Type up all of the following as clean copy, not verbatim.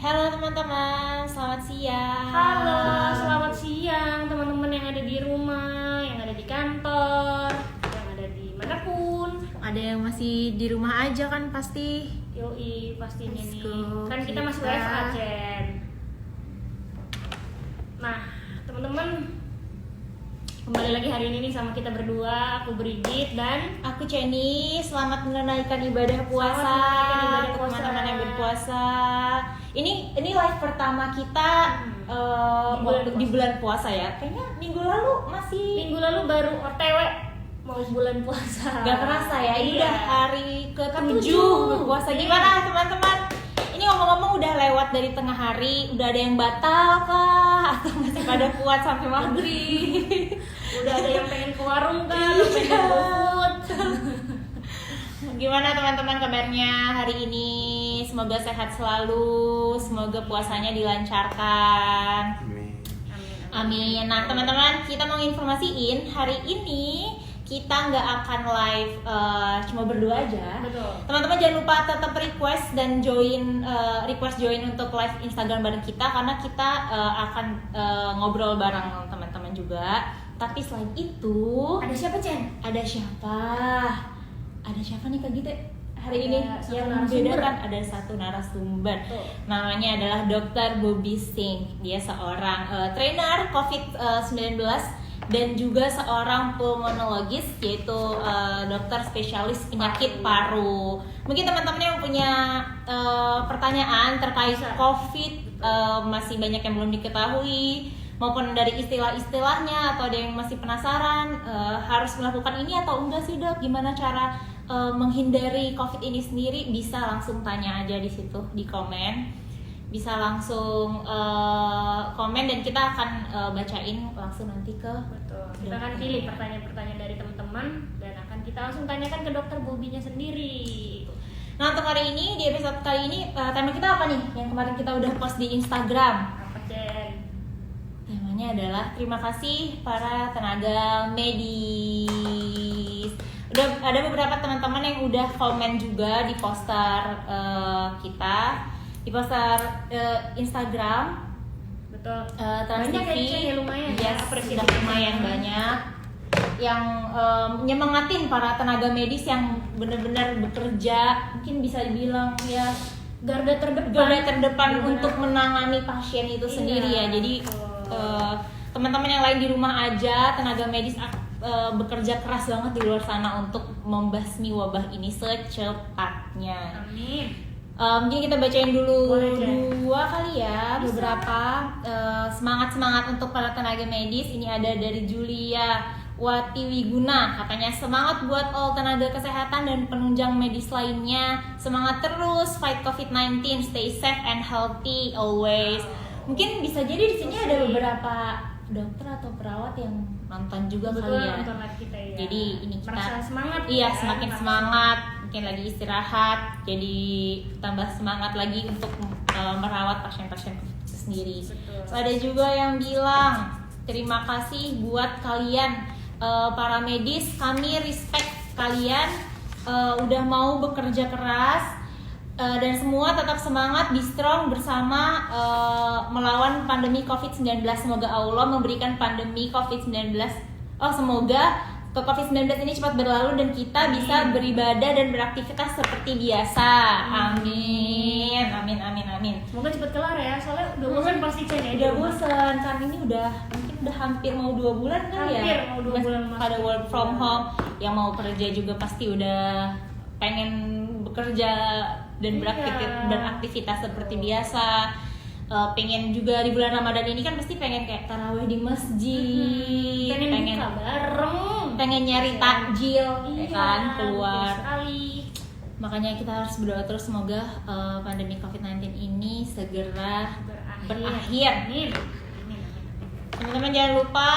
Halo teman-teman, selamat siang. Halo, selamat siang teman-teman yang ada di rumah, yang ada di kantor, yang ada di manapun. Ada yang masih di rumah aja kan pasti. Yoi, pastinya Let's nih. go, Kan kita masih kita. WFH, Cen. Nah, teman-teman, kembali lagi hari ini nih sama kita berdua, aku Brigit dan Aku Ceni, selamat menunaikan ibadah puasa. Selamat menunaikan ibadah Untuk puasa. teman-teman yang berpuasa. Ini live pertama kita Di bulan di bulan puasa ya. Kayaknya minggu lalu masih minggu lalu baru OTW mau bulan puasa. Gak kerasa ya, ini Iya. udah hari ke-7 Ke-7. berpuasa. Iya. Gimana teman-teman? Ini ngomong-ngomong udah lewat dari tengah hari, udah ada yang batal kah? Atau masih pada kuat sampai maghrib? Udah ada yang pengen ke warung kan, pengen GoFood. Gimana teman-teman kabarnya hari ini? Semoga sehat selalu, semoga puasanya dilancarkan. Amin. Nah teman-teman, kita mau informasiin hari ini kita nggak akan live cuma berdua aja. Betul. Teman-teman jangan lupa tetap request dan request join untuk live Instagram bareng kita karena kita akan ngobrol bareng teman-teman juga. Tapi selain itu, Ada siapa, Cen? ada siapa? Ada siapa nih Kak Gita? Hari Ada ini satu yang narasumber. membedakan ada satu narasumber. Betul. Namanya adalah Dr. Bobby Singh. Dia seorang trainer COVID-19 dan juga seorang pulmonologis, yaitu dokter spesialis penyakit paru. Mungkin teman-teman yang punya pertanyaan terkait Bisa. COVID, masih banyak yang belum diketahui, maupun dari istilah-istilahnya, atau ada yang masih penasaran harus melakukan ini atau enggak sih dok, gimana cara menghindari COVID ini sendiri, bisa langsung tanya aja di situ di komen, bisa langsung komen dan kita akan bacain langsung nanti ke Betul. Kita akan pilih pertanyaan-pertanyaan dari teman-teman dan akan kita langsung tanyakan ke dokter Bobinya sendiri. Nah untuk hari ini, di episode kali ini tema kita apa nih yang kemarin kita udah post di Instagram? Apa, Cen? Temanya adalah terima kasih para tenaga medis. Udah ada beberapa teman-teman yang udah komen juga di poster kita, di poster Instagram Betul. Trans Banyak TV. ya, Cen, ya, lumayan ya, Yes, apresiasi sudah lumayan teman-teman. banyak yang nyemangatin para tenaga medis yang benar-benar bekerja, mungkin bisa dibilang ya Garda terdepan. garda terdepan Benar. untuk menangani pasien itu Iya, sendiri ya. Jadi betul. teman-teman yang lain di rumah aja, tenaga medis bekerja keras banget di luar sana untuk membasmi wabah ini secepatnya. Amin. Mungkin kita bacain dulu Boleh, Jen. 2 kali ya, Bisa. beberapa semangat-semangat untuk para tenaga medis. Ini ada dari Julia Wati Wiguna, katanya semangat buat all tenaga kesehatan dan penunjang medis lainnya. Semangat terus fight COVID-19, stay safe and healthy always. Mungkin bisa jadi di sini ada beberapa dokter atau perawat yang nonton juga Betul, kali ya. nonton live kita ya. Jadi ini kita merasa semangat. Iya, ya, semakin merasa semangat, mungkin lagi istirahat, jadi tambah semangat lagi untuk merawat pasien-pasien itu sendiri. Betul. So, ada juga yang bilang terima kasih buat kalian para medis, kami respect kalian udah mau bekerja keras. Dan semua tetap semangat, be strong bersama melawan pandemi COVID-19. Semoga Allah memberikan pandemi COVID-19. Semoga COVID-19 ini cepat berlalu dan kita bisa beribadah dan beraktivitas seperti biasa. Amin. Amin, amin, amin. Semoga cepet kelar ya, soalnya udah bosan pasti, Cen ya. di Udah rumah. bosan kan, ini mungkin udah hampir mau 2 bulan kan ya. Hampir mau 2 bulan masuk. Pada work from home, yang mau kerja juga pasti udah pengen bekerja dan Iya. beraktivitas seperti biasa. Pengen juga di bulan Ramadan ini kan pasti pengen kayak tarawih di masjid, pengen buka bareng, pengen nyari takjil, ya iya, kan, betul keluar. sekali. Makanya kita harus berdoa terus semoga pandemi COVID-19 ini segera berakhir. Amin. Amin, amin, amin. Teman-teman jangan lupa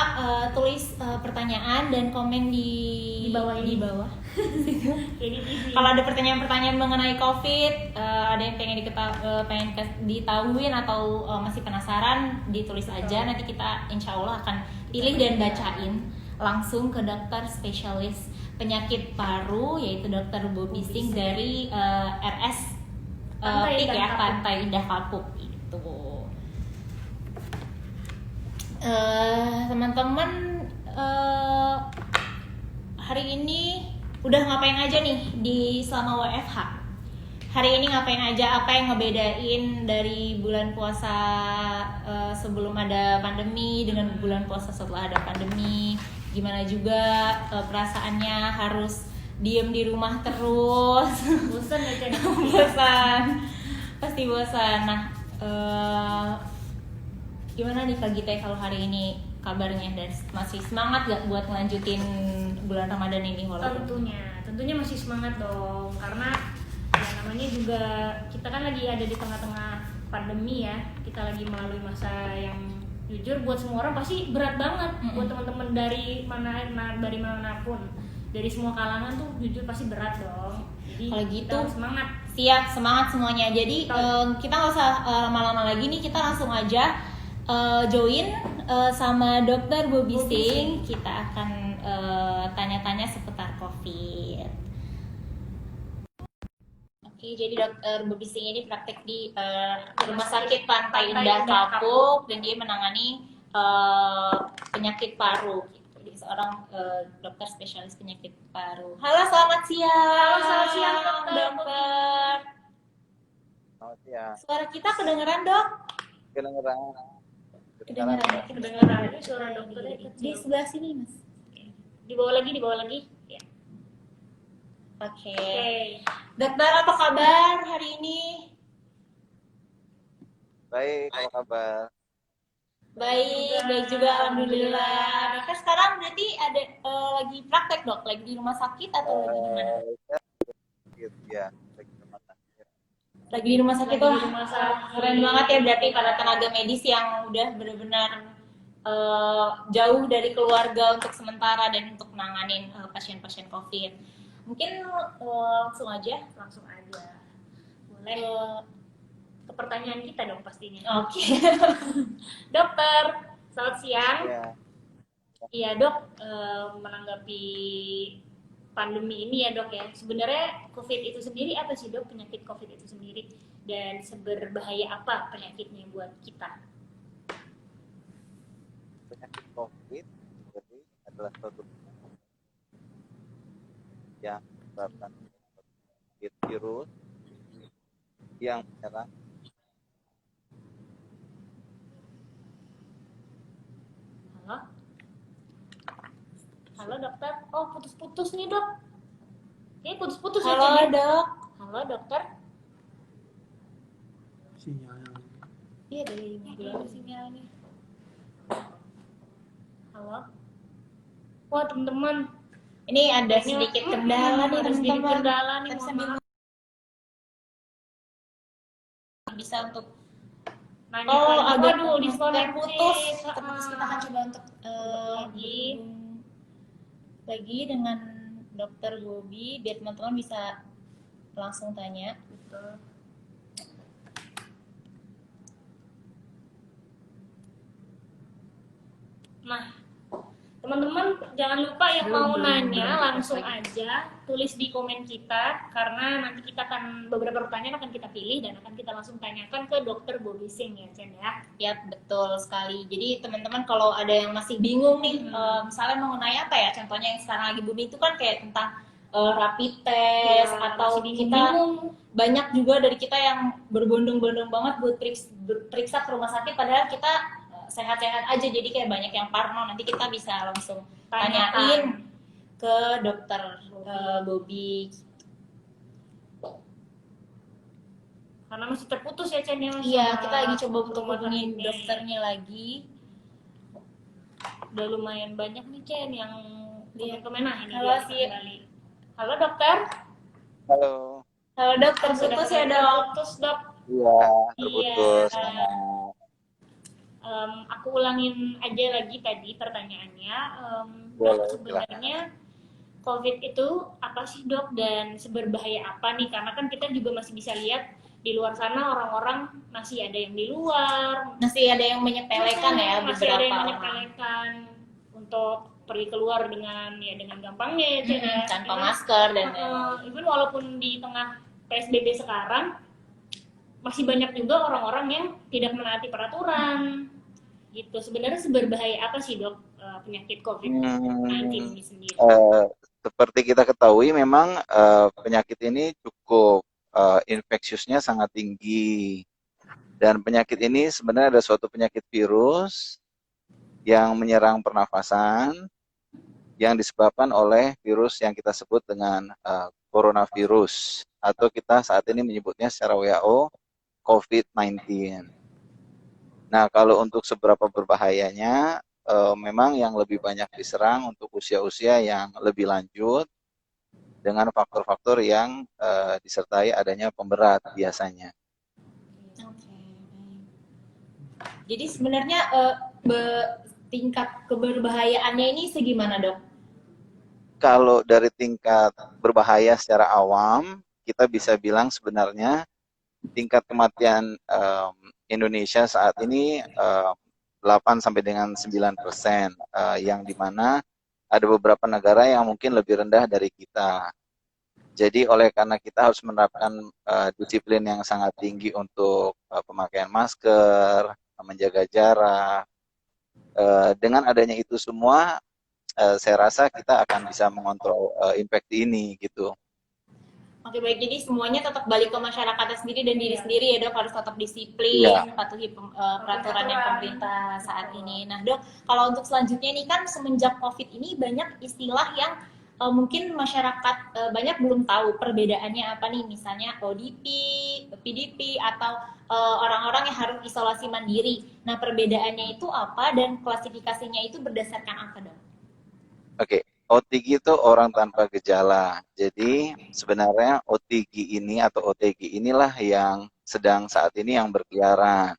tulis pertanyaan dan komen di bawah ini. Di bawah. Ini TV. Kalau ada pertanyaan-pertanyaan mengenai COVID, ada yang pengen ditahuin atau masih penasaran, ditulis aja. Nanti kita insya Allah akan pilih dan bacain langsung ke dokter spesialis penyakit paru, yaitu Dokter Bobby Singh dari RS Pantai PIK Indah ya, Kapuk. Pantai Indah Kapuk. gitu. Teman-teman, hari ini udah ngapain aja nih di selama WFH? Hari ini ngapain aja? Apa yang ngebedain dari bulan puasa sebelum ada pandemi dengan bulan puasa setelah ada pandemi? Gimana juga perasaannya harus diem di rumah terus? Bosan ya Cen? Bosan, pasti bosan. Nah, gimana nih Kak Gita kalau hari ini kabarnya, dan masih semangat gak buat ngelanjutin bulan Ramadan ini? Walaupun Tentunya masih semangat dong, karena ya namanya juga kita kan lagi ada di tengah-tengah pandemi ya. Kita lagi melalui masa yang jujur buat semua orang pasti berat banget. Buat teman-teman dari manapun, dari semua kalangan tuh jujur pasti berat dong. Jadi kalau gitu kita harus semangat. Siap, semangat semuanya. Jadi kita nggak usah lama-lama lagi nih, kita langsung aja join sama Dokter Bobi Singh. Kita akan tanya-tanya seputar COVID. Oke, jadi Dokter Bobi Singh ini praktek di Rumah Sakit Pantai Indah Kapuk, dan dia menangani penyakit paru. Gitu. Dia seorang dokter spesialis penyakit paru. Halo, selamat siang. Halo, selamat siang Dokter. Selamat siang. Suara kita kedengeran, Dok? Kedengeran. Kedengeran aja suara dokternya Di kecil. sebelah sini, Mas. Di bawah lagi. Ya. Oke. Oke. Dokter, apa kabar hari ini? Baik, apa kabar? Baik juga, alhamdulillah. Dokter sekarang berarti ada lagi praktek, Dok? Lagi di rumah sakit atau lagi di mana? Ya, lagi di rumah sakit. Lagi di rumah sakit. Lagi di rumah sakit. Keren banget ya berarti para tenaga medis yang udah benar-benar jauh dari keluarga untuk sementara dan untuk menanganin pasien-pasien COVID. Mungkin langsung aja. Boleh. Ke pertanyaan kita dong pastinya. Oke. Dokter, selamat siang. Ya, Iya dok, menanggapi pandemi ini ya dok ya. Sebenarnya COVID itu sendiri apa sih dok, penyakit COVID itu sendiri? Dan seberbahaya apa penyakitnya buat kita? penyakit COVID jadi adalah suatu penyakit yang disebabkan oleh virus yang menyerang Halo dokter, oh putus-putus nih dok. Kayaknya putus-putus ya. Halo, Cen. Dok. Halo dokter. Sinyalnya. Iya, dari Gimana sinyalnya? Halo. Wah teman-teman, ini ada sedikit kendala nih, ada sedikit teman-teman. kendala nih, Tapi mohon sambil maaf. bisa untuk Nanya Oh, lagi. agak Waduh, disconnected. terputus. Terputus. Kita akan coba untuk Lagi. lagi dengan Dokter Bobi biar teman-teman bisa langsung tanya. Betul. Nah, teman-teman jangan lupa yang mau nanya langsung aja tulis di komen kita, karena nanti kita akan beberapa pertanyaan akan kita pilih dan akan kita langsung tanyakan ke Dokter Bobi Singh ya Cen ya. Ya, betul sekali. Jadi teman-teman kalau ada yang masih bingung nih, misalnya mengenai apa ya, contohnya yang sekarang lagi booming itu kan kayak tentang rapid test Ya, atau masih kita bingung. banyak juga dari kita yang berbondong-bondong banget buat periksa ke rumah sakit padahal kita sehat-sehat aja, jadi kayak banyak yang parno. Nanti kita bisa langsung tanyain ke Dokter Bobi. Karena masih terputus ya Cen ya. Iya, sama kita lagi coba untuk rumah hubungin sakitnya. dokternya lagi. Udah lumayan banyak nih Cen yang Iya. komen-komen. Nah ini Halo, dia Sip. kembali. Halo dokter. halo. Halo Dok, terputus ya Dok. Terputus dok. Iya, terputus. Iya. Aku ulangin aja lagi tadi pertanyaannya. Dok, Boleh, sebenarnya COVID itu apa sih dok, dan seberbahaya apa nih? Karena kan kita juga masih bisa lihat di luar sana orang-orang masih ada yang di luar, Masih ada yang menyepelekan ya masih ada beberapa yang orang. menyepelekan untuk pergi keluar dengan gampangnya ya, Cen, ya. Tanpa Even- masker dan even walaupun di tengah PSBB sekarang masih banyak juga orang-orang yang tidak menaati peraturan gitu. Sebenarnya seberbahaya apa sih dok penyakit COVID-19 Hmm, ini sendiri? eh, Seperti kita ketahui memang penyakit ini cukup infeksiusnya sangat tinggi dan penyakit ini sebenarnya ada suatu penyakit virus yang menyerang pernafasan yang disebabkan oleh virus yang kita sebut dengan coronavirus atau kita saat ini menyebutnya secara WHO COVID-19. Nah, kalau untuk seberapa berbahayanya, memang yang lebih banyak diserang untuk usia-usia yang lebih lanjut dengan faktor-faktor yang disertai adanya pemberat biasanya. Oke, baik. Jadi sebenarnya tingkat keberbahayaannya ini segimana dok? Kalau dari tingkat berbahaya secara awam, kita bisa bilang sebenarnya tingkat kematian Indonesia saat ini 8 sampai dengan 9%, yang dimana ada beberapa negara yang mungkin lebih rendah dari kita. Jadi oleh karena kita harus menerapkan disiplin yang sangat tinggi untuk pemakaian masker, menjaga jarak, dengan adanya itu semua, saya rasa kita akan bisa mengontrol infeksi ini gitu. Oke baik, jadi semuanya tetap balik ke masyarakatnya sendiri dan diri sendiri ya dok, harus tetap Iya, disiplin, patuhi peraturan yang pemerintah saat ini. Nah dok, kalau untuk selanjutnya nih kan semenjak COVID ini banyak istilah yang mungkin masyarakat banyak belum tahu perbedaannya apa nih, misalnya ODP, PDP, atau orang-orang yang harus isolasi mandiri. Nah perbedaannya itu apa dan klasifikasinya itu berdasarkan apa dok? oke. OTG itu orang tanpa gejala. Jadi sebenarnya OTG ini atau OTG inilah yang sedang saat ini yang berkeliaran.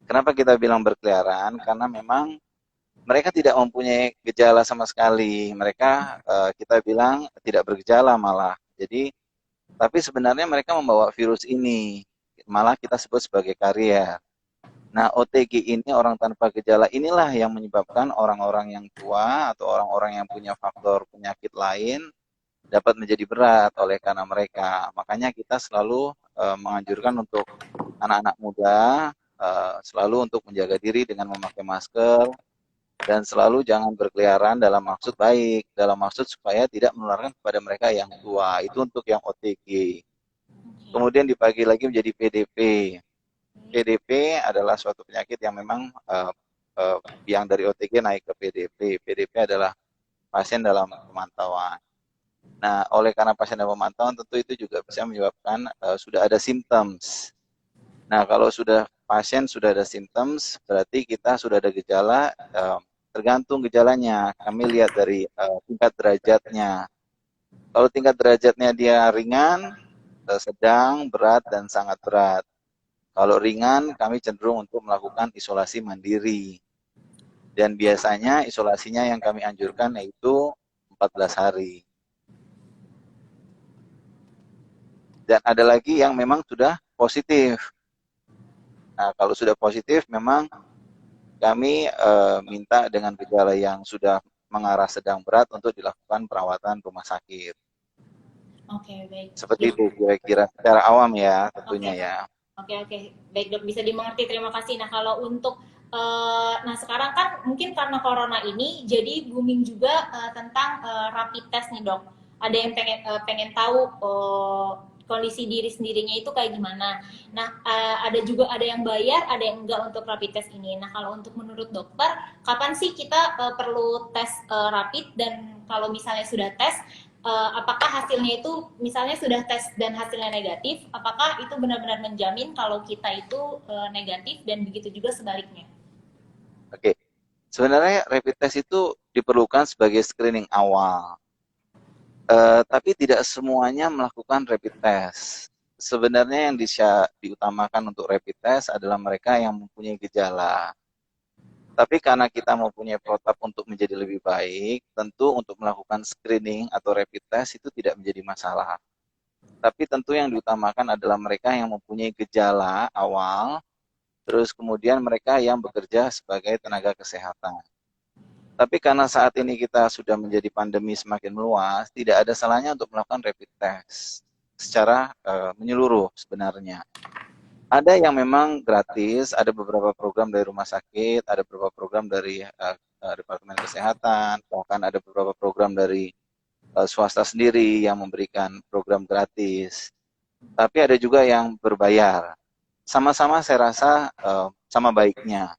Kenapa kita bilang berkeliaran? Karena memang mereka tidak mempunyai gejala sama sekali. Mereka kita bilang tidak bergejala malah. Jadi tapi sebenarnya mereka membawa virus ini. Malah kita sebut sebagai karier. Nah, OTG ini orang tanpa gejala inilah yang menyebabkan orang-orang yang tua atau orang-orang yang punya faktor penyakit lain dapat menjadi berat oleh karena mereka. Makanya kita selalu menganjurkan untuk anak-anak muda selalu untuk menjaga diri dengan memakai masker dan selalu jangan berkeliaran dalam maksud baik, dalam maksud supaya tidak menularkan kepada mereka yang tua. Itu untuk yang OTG. Oke. Kemudian dibagi lagi menjadi PDP. PDP adalah suatu penyakit yang memang yang dari OTG naik ke PDP. PDP adalah pasien dalam pemantauan. Nah, oleh karena pasien dalam pemantauan tentu itu juga bisa menyebabkan sudah ada symptoms. Nah, kalau sudah pasien sudah ada symptoms, berarti kita sudah ada gejala, tergantung gejalanya. Kami lihat dari tingkat derajatnya. Kalau tingkat derajatnya dia ringan, sedang, berat, dan sangat berat. Kalau ringan, kami cenderung untuk melakukan isolasi mandiri. Dan biasanya isolasinya yang kami anjurkan yaitu 14 hari. Dan ada lagi yang memang sudah positif. Nah, kalau sudah positif memang kami minta dengan gejala yang sudah mengarah sedang berat untuk dilakukan perawatan rumah sakit. Oke baik Seperti dok. itu kira-kira secara awam ya tentunya Oke. ya. Oke oke, baik dok, bisa dimengerti. Terima kasih. Nah kalau untuk nah sekarang kan mungkin karena corona ini jadi booming juga tentang rapid test nih dok. Ada yang pengen tahu kondisi diri sendirinya itu kayak gimana. Nah ada juga ada yang bayar, ada yang enggak untuk rapid test ini. Nah kalau untuk menurut dokter, kapan sih kita perlu tes rapid, dan kalau misalnya sudah tes apakah hasilnya itu misalnya sudah tes dan hasilnya negatif, apakah itu benar-benar menjamin kalau kita itu negatif, dan begitu juga sebaliknya. Oke. Sebenarnya rapid test itu diperlukan sebagai screening awal. Tapi tidak semuanya melakukan rapid test. Sebenarnya yang diutamakan untuk rapid test adalah mereka yang mempunyai gejala. Tapi karena kita mempunyai protap untuk menjadi lebih baik, tentu untuk melakukan screening atau rapid test itu tidak menjadi masalah. Tapi tentu yang diutamakan adalah mereka yang mempunyai gejala awal, terus kemudian mereka yang bekerja sebagai tenaga kesehatan. Tapi karena saat ini kita sudah menjadi pandemi semakin meluas, tidak ada salahnya untuk melakukan rapid test secara menyeluruh sebenarnya. Ada yang memang gratis, ada beberapa program dari rumah sakit, ada beberapa program dari Departemen Kesehatan, bahkan ada beberapa program dari swasta sendiri yang memberikan program gratis. Tapi ada juga yang berbayar. Sama-sama saya rasa sama baiknya.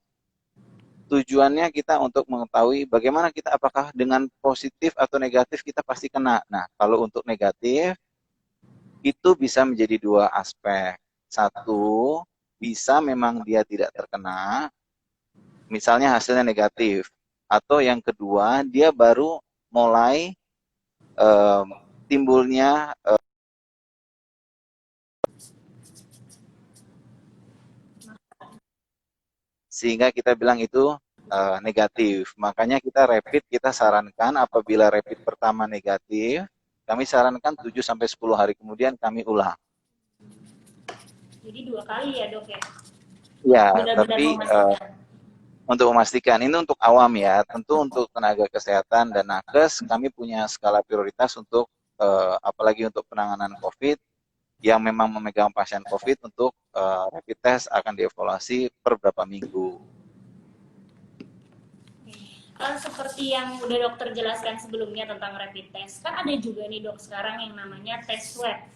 Tujuannya kita untuk mengetahui bagaimana kita, apakah dengan positif atau negatif kita pasti kena. Nah, kalau untuk negatif itu bisa menjadi dua aspek. Satu, bisa memang dia tidak terkena, misalnya hasilnya negatif. Atau yang kedua, dia baru mulai timbulnya, sehingga kita bilang itu negatif. Makanya kita rapid, kita sarankan apabila rapid pertama negatif, kami sarankan 7-10 hari kemudian kami ulang. Jadi 2 kali ya dok ya? Ya, Benar-benar tapi memastikan. untuk memastikan, ini untuk awam ya, tentu untuk tenaga kesehatan dan nakes, kami punya skala prioritas untuk, apalagi untuk penanganan COVID, yang memang memegang pasien COVID untuk rapid test akan dievaluasi per berapa minggu. Seperti yang udah dokter jelaskan sebelumnya tentang rapid test, kan ada juga nih dok sekarang yang namanya tes swab.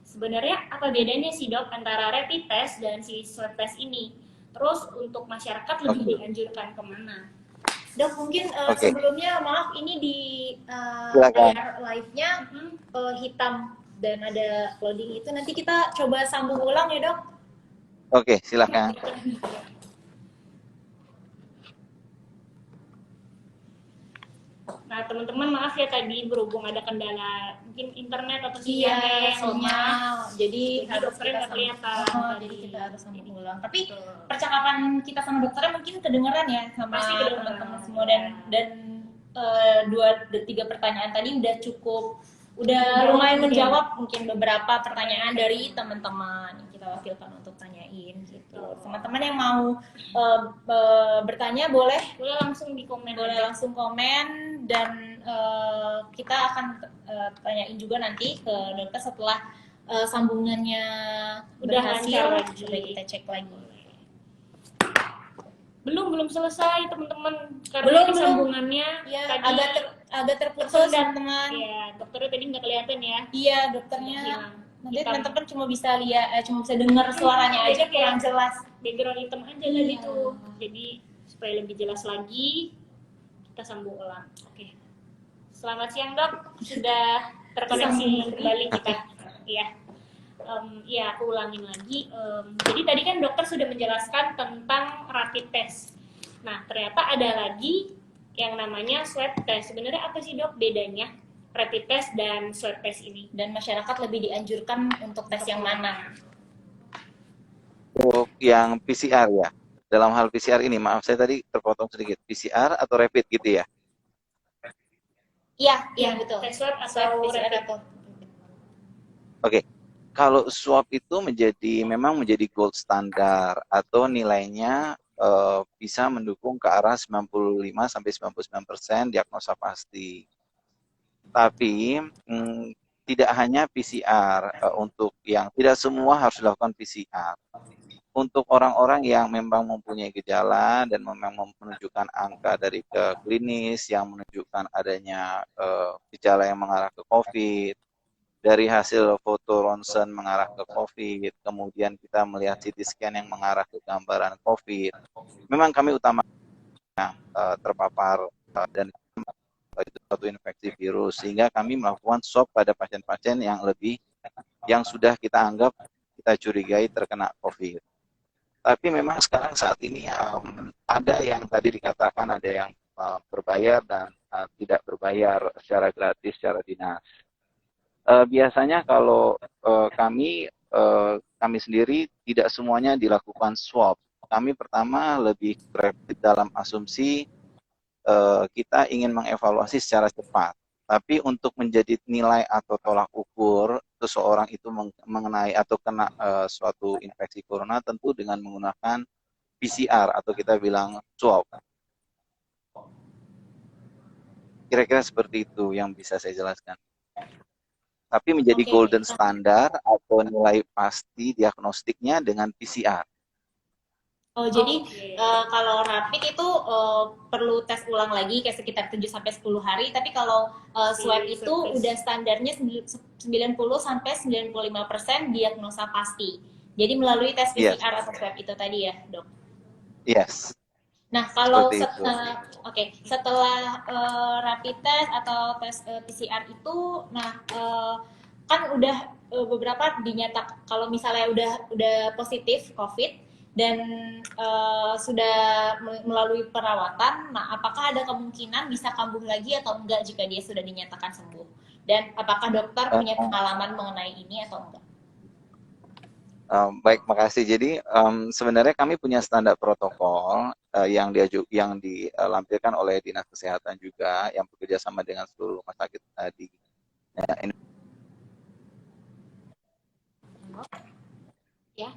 Sebenarnya apa bedanya sih dok antara rapid test dan si swab test ini? Terus untuk masyarakat lebih dianjurkan kemana? Dok, mungkin Oke. sebelumnya maaf ini di Silakan. layar live-nya hitam dan ada loading itu. Nanti kita coba sambung ulang ya dok. Oke, silakan. Nah teman-teman maaf ya tadi berhubung ada kendala mungkin internet atau Iya, sinyalnya yang lemah. sinyal. Jadi harus dokternya kita nggak kelihatan. jadi kita harus sambung ulang. Tapi percakapan kita sama dokternya mungkin kedengeran ya sama Pasti kedengeran. teman-teman semua, dan 2-3 pertanyaan tadi udah cukup, udah lumayan menjawab mungkin beberapa pertanyaan dari teman-teman yang kita wakilkan untuk tanyain gitu. Teman-teman yang mau bertanya boleh langsung di komen. langsung komen, dan kita akan tanyain juga nanti ke dokter setelah sambungannya Udah berhasil. lancar lagi. Coba kita cek lagi. Belum selesai teman-teman karena Belum. sambungannya Ya, tadi agak terputus dan teman-teman. ya dokternya tadi nggak kelihatan ya. Iya, dokternya Hilang. nanti Hitam. teman-teman cuma bisa lihat, cuma bisa dengar suaranya aja kurang jelas. Background hitam aja Iya. tadi tuh. Jadi supaya lebih jelas lagi kita sambung ulang. Oke. Selamat siang dok, sudah terkoneksi kembali kita. Iya. Iya, aku ulangin lagi. Jadi tadi kan dokter sudah menjelaskan tentang rapid test. Nah, ternyata ada lagi yang namanya swab test. Sebenarnya apa sih dok bedanya rapid test dan swab test ini? Dan masyarakat lebih dianjurkan untuk tes yang mana? Untuk yang PCR ya. Dalam hal PCR ini, maaf saya tadi terpotong sedikit. PCR atau rapid gitu ya? Iya betul. Tes swab atau Swab PCR rapid? atau Oke. Kalau swab itu memang menjadi gold standar atau nilainya bisa mendukung ke arah 95-99% diagnosa pasti. Tapi tidak hanya PCR, untuk yang tidak semua harus dilakukan PCR. Untuk orang-orang yang memang mempunyai gejala dan memang menunjukkan angka dari ke klinis yang menunjukkan adanya gejala yang mengarah ke COVID, dari hasil foto ronsen mengarah ke COVID, kemudian kita melihat CT scan yang mengarah ke gambaran COVID, memang kami utamakan terpapar dan itu suatu infeksi virus, sehingga kami melakukan swab pada pasien-pasien yang sudah kita anggap, kita curigai terkena COVID. Tapi memang sekarang saat ini ada yang tadi dikatakan ada yang berbayar dan tidak berbayar secara gratis, secara dinas. Biasanya kalau kami sendiri tidak semuanya dilakukan swab. Kami pertama lebih rapid dalam asumsi kita ingin mengevaluasi secara cepat. Tapi untuk menjadi nilai atau tolak ukur seseorang itu mengenai atau kena suatu infeksi corona tentu dengan menggunakan PCR atau kita bilang swab. Kira-kira seperti itu yang bisa saya jelaskan. tapi menjadi Oke, golden standar atau nilai pasti diagnostiknya dengan PCR. oh, jadi Oke. kalau rapid itu perlu tes ulang lagi kayak sekitar 7 sampai 10 hari, tapi kalau swab Si itu swab udah test. standarnya 90 sampai 95% diagnosa pasti. Jadi melalui tes Yes, PCR atau swab itu tadi ya, Dok. yes, Nah, kalau seperti itu. oke, setelah rapid test atau tes PCR itu, nah kan udah beberapa dinyatakan kalau misalnya udah positif COVID dan sudah melalui perawatan, nah apakah ada kemungkinan bisa kambuh lagi atau enggak jika dia sudah dinyatakan sembuh? Dan apakah dokter punya Uh, pengalaman mengenai ini atau enggak? Baik, makasih. Jadi sebenarnya kami punya standar protokol yang dilampirkan oleh Dinas Kesehatan juga yang bekerja sama dengan seluruh rumah sakit di Ya,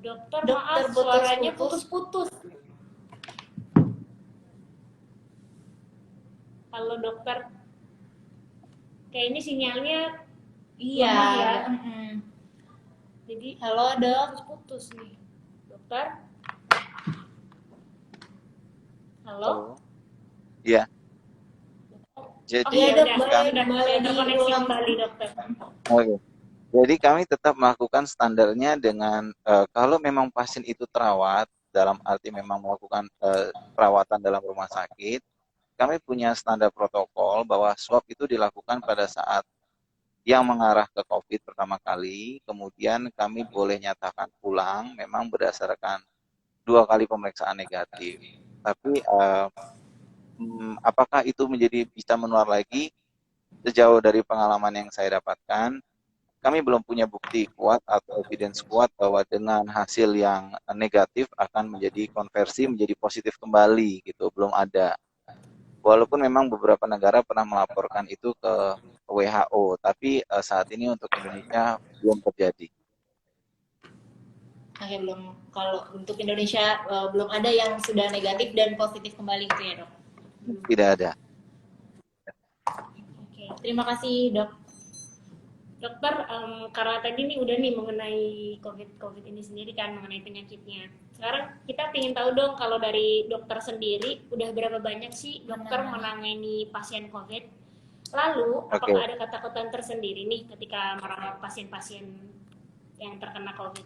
Dokter, maaf dokter suaranya putus-putus. putus-putus. Halo dokter, kayak ini sinyalnya Iya. lemah ya. Jadi Halo dok. putus-putus nih. Dokter? Halo? Halo. Iya. Oh Jadi iya Dok, udah, boleh sudah terkoneksi diulang. kembali dokter. oke. Jadi kami tetap melakukan standarnya dengan kalau memang pasien itu terawat dalam arti memang melakukan perawatan dalam rumah sakit, kami punya standar protokol bahwa swab itu dilakukan pada saat yang mengarah ke COVID pertama kali, kemudian kami boleh nyatakan pulang memang berdasarkan 2 kali pemeriksaan negatif. Tapi apakah itu menjadi bisa menular lagi? Sejauh dari pengalaman yang saya dapatkan, kami belum punya bukti kuat atau evidence kuat bahwa dengan hasil yang negatif akan menjadi konversi menjadi positif kembali gitu, belum ada. Walaupun memang beberapa negara pernah melaporkan itu ke WHO, tapi saat ini untuk Indonesia belum terjadi. Oke, belum. Kalau untuk Indonesia belum ada yang sudah negatif dan positif kembali gitu ya dok. Tidak ada. Oke, terima kasih dok. Dokter, karena tadi nih udah nih mengenai COVID ini sendiri kan, mengenai penyakitnya. Sekarang kita ingin tahu dong, kalau dari dokter sendiri, udah berapa banyak sih dokter menangani pasien COVID? Lalu, apakah ada ketakutan tersendiri nih ketika merawat pasien-pasien yang terkena COVID?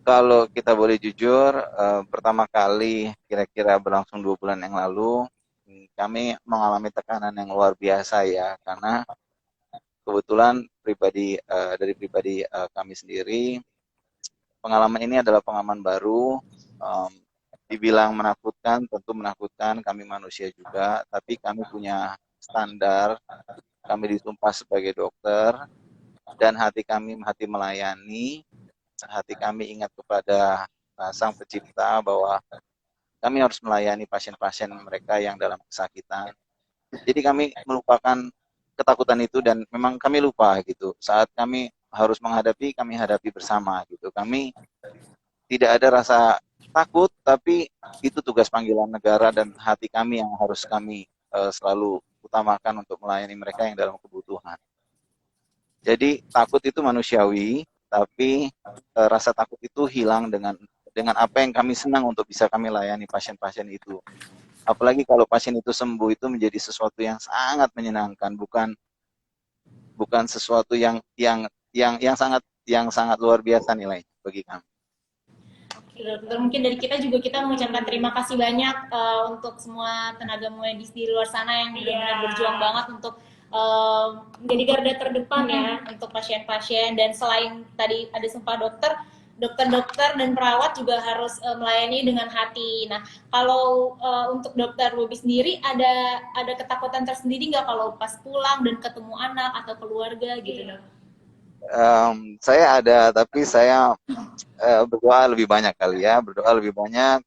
Kalau kita boleh jujur, pertama kali kira-kira berlangsung 2 bulan yang lalu, kami mengalami tekanan yang luar biasa ya, karena kebetulan dari pribadi kami sendiri, pengalaman ini adalah pengalaman baru, dibilang menakutkan, tentu menakutkan, kami manusia juga, tapi kami punya standar, kami disumpah sebagai dokter, dan hati kami hati melayani, hati kami ingat kepada Sang Pencipta bahwa kami harus melayani pasien-pasien mereka yang dalam kesakitan. Jadi kami melupakan ketakutan itu dan memang kami lupa gitu. Saat kami harus menghadapi, kami hadapi bersama gitu. Kami tidak ada rasa takut, tapi itu tugas panggilan negara dan hati kami yang harus kami selalu utamakan untuk melayani mereka yang dalam kebutuhan. Jadi takut itu manusiawi, tapi rasa takut itu hilang dengan apa yang kami senang untuk bisa kami layani pasien-pasien itu. Apalagi kalau pasien itu sembuh, itu menjadi sesuatu yang sangat menyenangkan, bukan sesuatu yang sangat luar biasa nilai bagi kami. Dokter, mungkin dari kita juga kita mengucapkan terima kasih banyak untuk semua tenaga medis di luar sana yang benar-benar berjuang banget untuk menjadi garda terdepan ya untuk pasien-pasien. Dan selain tadi ada sumpah dokter dan perawat juga harus melayani dengan hati. Nah, kalau untuk dokter Bobi sendiri ada ketakutan tersendiri nggak kalau pas pulang dan ketemu anak atau keluarga gitu dok? Saya ada, tapi saya berdoa lebih banyak kali ya, berdoa lebih banyak.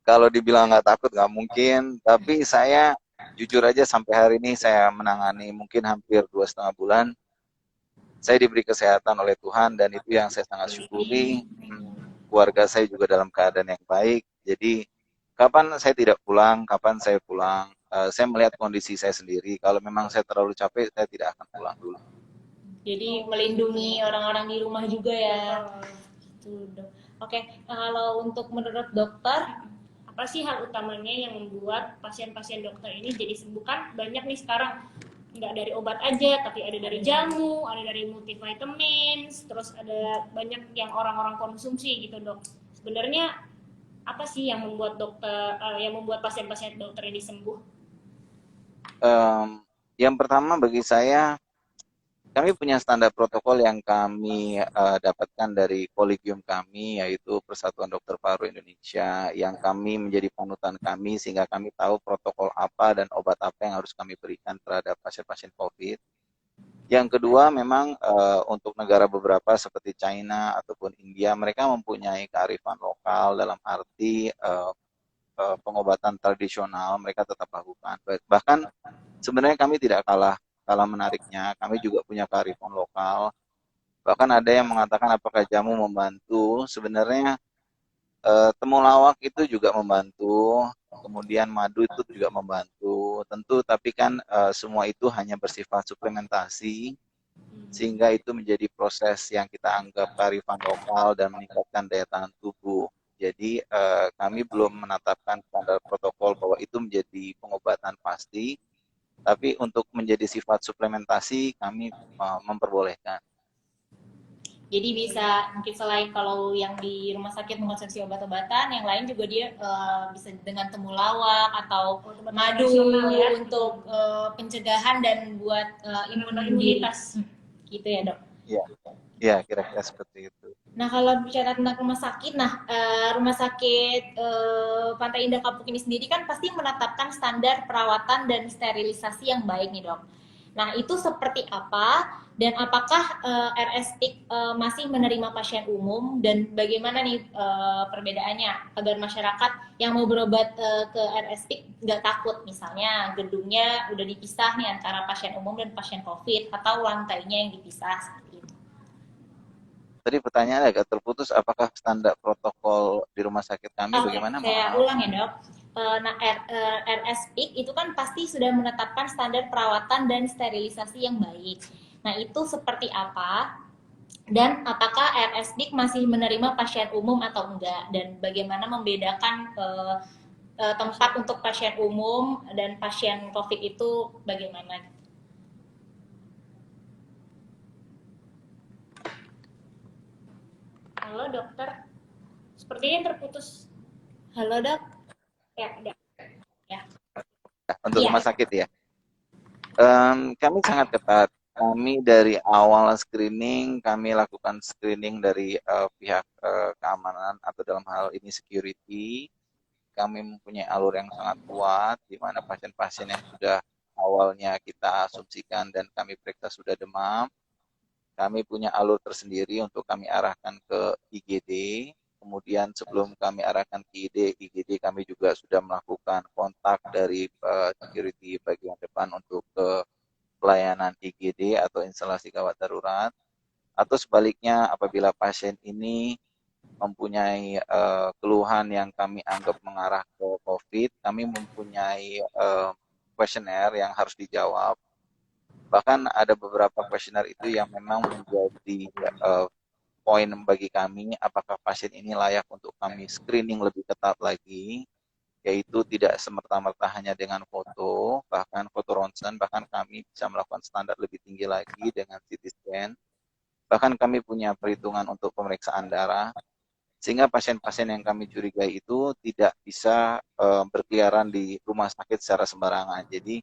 Kalau dibilang nggak takut nggak mungkin, tapi saya jujur aja sampai hari ini saya menangani mungkin hampir 2,5 bulan. Saya diberi kesehatan oleh Tuhan dan itu yang saya sangat syukuri. Keluarga saya juga dalam keadaan yang baik. Jadi kapan saya tidak pulang, kapan saya pulang. Saya melihat kondisi saya sendiri. Kalau memang saya terlalu capek, saya tidak akan pulang dulu. Jadi melindungi orang-orang di rumah juga ya. Betul. Gitu, Dok. Oke, kalau untuk menurut dokter, Apa sih hal utamanya yang membuat pasien-pasien dokter ini jadi sembuh? Kan banyak nih sekarang, nggak dari obat aja, tapi ada dari jamu, ada dari multivitamins, terus ada banyak yang orang-orang konsumsi gitu, Dok. Sebenarnya apa sih yang membuat yang membuat pasien-pasien dokter ini sembuh? Yang pertama bagi saya, kami punya standar protokol yang kami dapatkan dari kolegium kami, yaitu Persatuan Dokter Paru Indonesia, yang kami menjadi panutan kami sehingga kami tahu protokol apa dan obat apa yang harus kami berikan terhadap pasien-pasien COVID. Yang kedua, memang untuk negara beberapa seperti China ataupun India, mereka mempunyai kearifan lokal dalam arti pengobatan tradisional mereka tetap lakukan. Bahkan sebenarnya kami tidak kalah menariknya, kami juga punya kearifan lokal. Bahkan ada yang mengatakan apakah jamu membantu, sebenarnya temulawak itu juga membantu, kemudian madu itu juga membantu, tentu, tapi kan semua itu hanya bersifat suplementasi, sehingga itu menjadi proses yang kita anggap kearifan lokal dan meningkatkan daya tahan tubuh. Jadi kami belum menetapkan standar protokol bahwa itu menjadi pengobatan pasti, tapi untuk menjadi sifat suplementasi kami memperbolehkan. jadi bisa mungkin selain kalau yang di rumah sakit mengkonsumsi obat-obatan, yang lain juga dia bisa dengan temulawak atau madu ya, untuk pencegahan dan buat imunitas. Gitu ya, Dok? Iya, kira-kira seperti itu. Nah, kalau bicara tentang rumah sakit, rumah sakit Pantai Indah Kapuk ini sendiri kan pasti menetapkan standar perawatan dan sterilisasi yang baik nih, Dok. Nah, itu seperti apa dan apakah RS-PIK masih menerima pasien umum dan bagaimana nih perbedaannya agar masyarakat yang mau berobat ke RS-PIK nggak takut, misalnya gedungnya udah dipisah nih antara pasien umum dan pasien COVID atau lantainya yang dipisah seperti itu. Tadi pertanyaannya agak terputus, apakah standar protokol di rumah sakit kami bagaimana? Saya ulang ya, Dok. Nah, RS-PIK itu kan pasti sudah menetapkan standar perawatan dan sterilisasi yang baik. Nah, itu seperti apa? Dan apakah RS-PIK masih menerima pasien umum atau enggak? Dan bagaimana membedakan tempat untuk pasien umum dan pasien COVID itu bagaimana? Halo dokter, sepertinya terputus. Halo, Dok. Ya, ada. Ya. Untuk rumah sakit ya. Kami sangat ketat. Kami dari awal screening, kami lakukan screening dari pihak keamanan atau dalam hal ini security. Kami mempunyai alur yang sangat kuat, di mana pasien-pasien yang sudah awalnya kita asumsikan dan kami periksa sudah demam, kami punya alur tersendiri untuk kami arahkan ke IGD. Kemudian sebelum kami arahkan ke IGD kami juga sudah melakukan kontak dari security bagian depan untuk ke pelayanan IGD atau instalasi gawat darurat. Atau sebaliknya, apabila pasien ini mempunyai keluhan yang kami anggap mengarah ke COVID, kami mempunyai kuesioner yang harus dijawab. Bahkan ada beberapa kuesioner itu yang memang menjadi poin bagi kami, apakah pasien ini layak untuk kami screening lebih ketat lagi, yaitu tidak semerta-merta hanya dengan foto, bahkan foto ronsen, bahkan kami bisa melakukan standar lebih tinggi lagi dengan CT scan. Bahkan kami punya perhitungan untuk pemeriksaan darah, sehingga pasien-pasien yang kami curigai itu tidak bisa berkeliaran di rumah sakit secara sembarangan. Jadi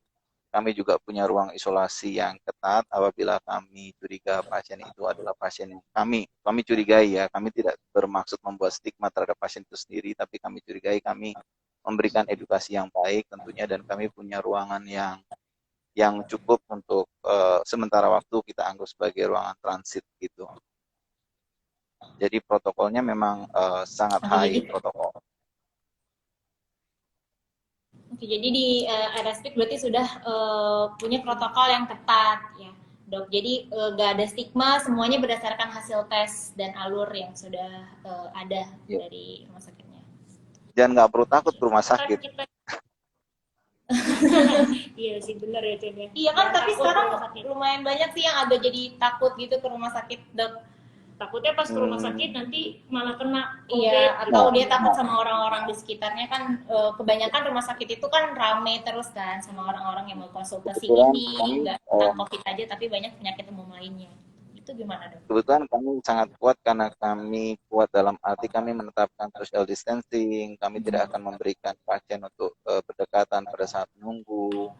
kami juga punya ruang isolasi yang ketat apabila kami curiga pasien itu adalah pasien yang kami curigai ya. Kami tidak bermaksud membuat stigma terhadap pasien itu sendiri, tapi kami curigai, kami memberikan edukasi yang baik tentunya, dan kami punya ruangan yang cukup untuk sementara waktu kita anggap sebagai ruangan transit gitu. Jadi protokolnya memang sangat high protokol. Oke, jadi di RSPIK berarti sudah punya protokol yang ketat ya, Dok. Jadi nggak ada stigma, semuanya berdasarkan hasil tes dan alur yang sudah ada dari rumah sakitnya. jangan nggak perlu takut ke rumah Kan sakit. kita iya sih benar ya Cen ya. Iya kan, Jangan tapi takut ke sekarang rumah sakit. lumayan banyak sih yang agak jadi takut gitu ke rumah sakit, Dok. Takutnya pas ke rumah sakit Hmm, nanti malah kena Iya, COVID atau gitu. nah, dia takut nah, sama orang-orang di sekitarnya kan, kebanyakan rumah sakit itu kan rame terus kan sama orang-orang yang mau konsultasi kebetulan ini, kami nggak tentang COVID aja tapi banyak penyakit umum lainnya. Itu gimana, Dok? kebetulan kami sangat kuat karena kami kuat dalam arti kami menetapkan social distancing, kami tidak akan memberikan pasien untuk berdekatan pada saat menunggu.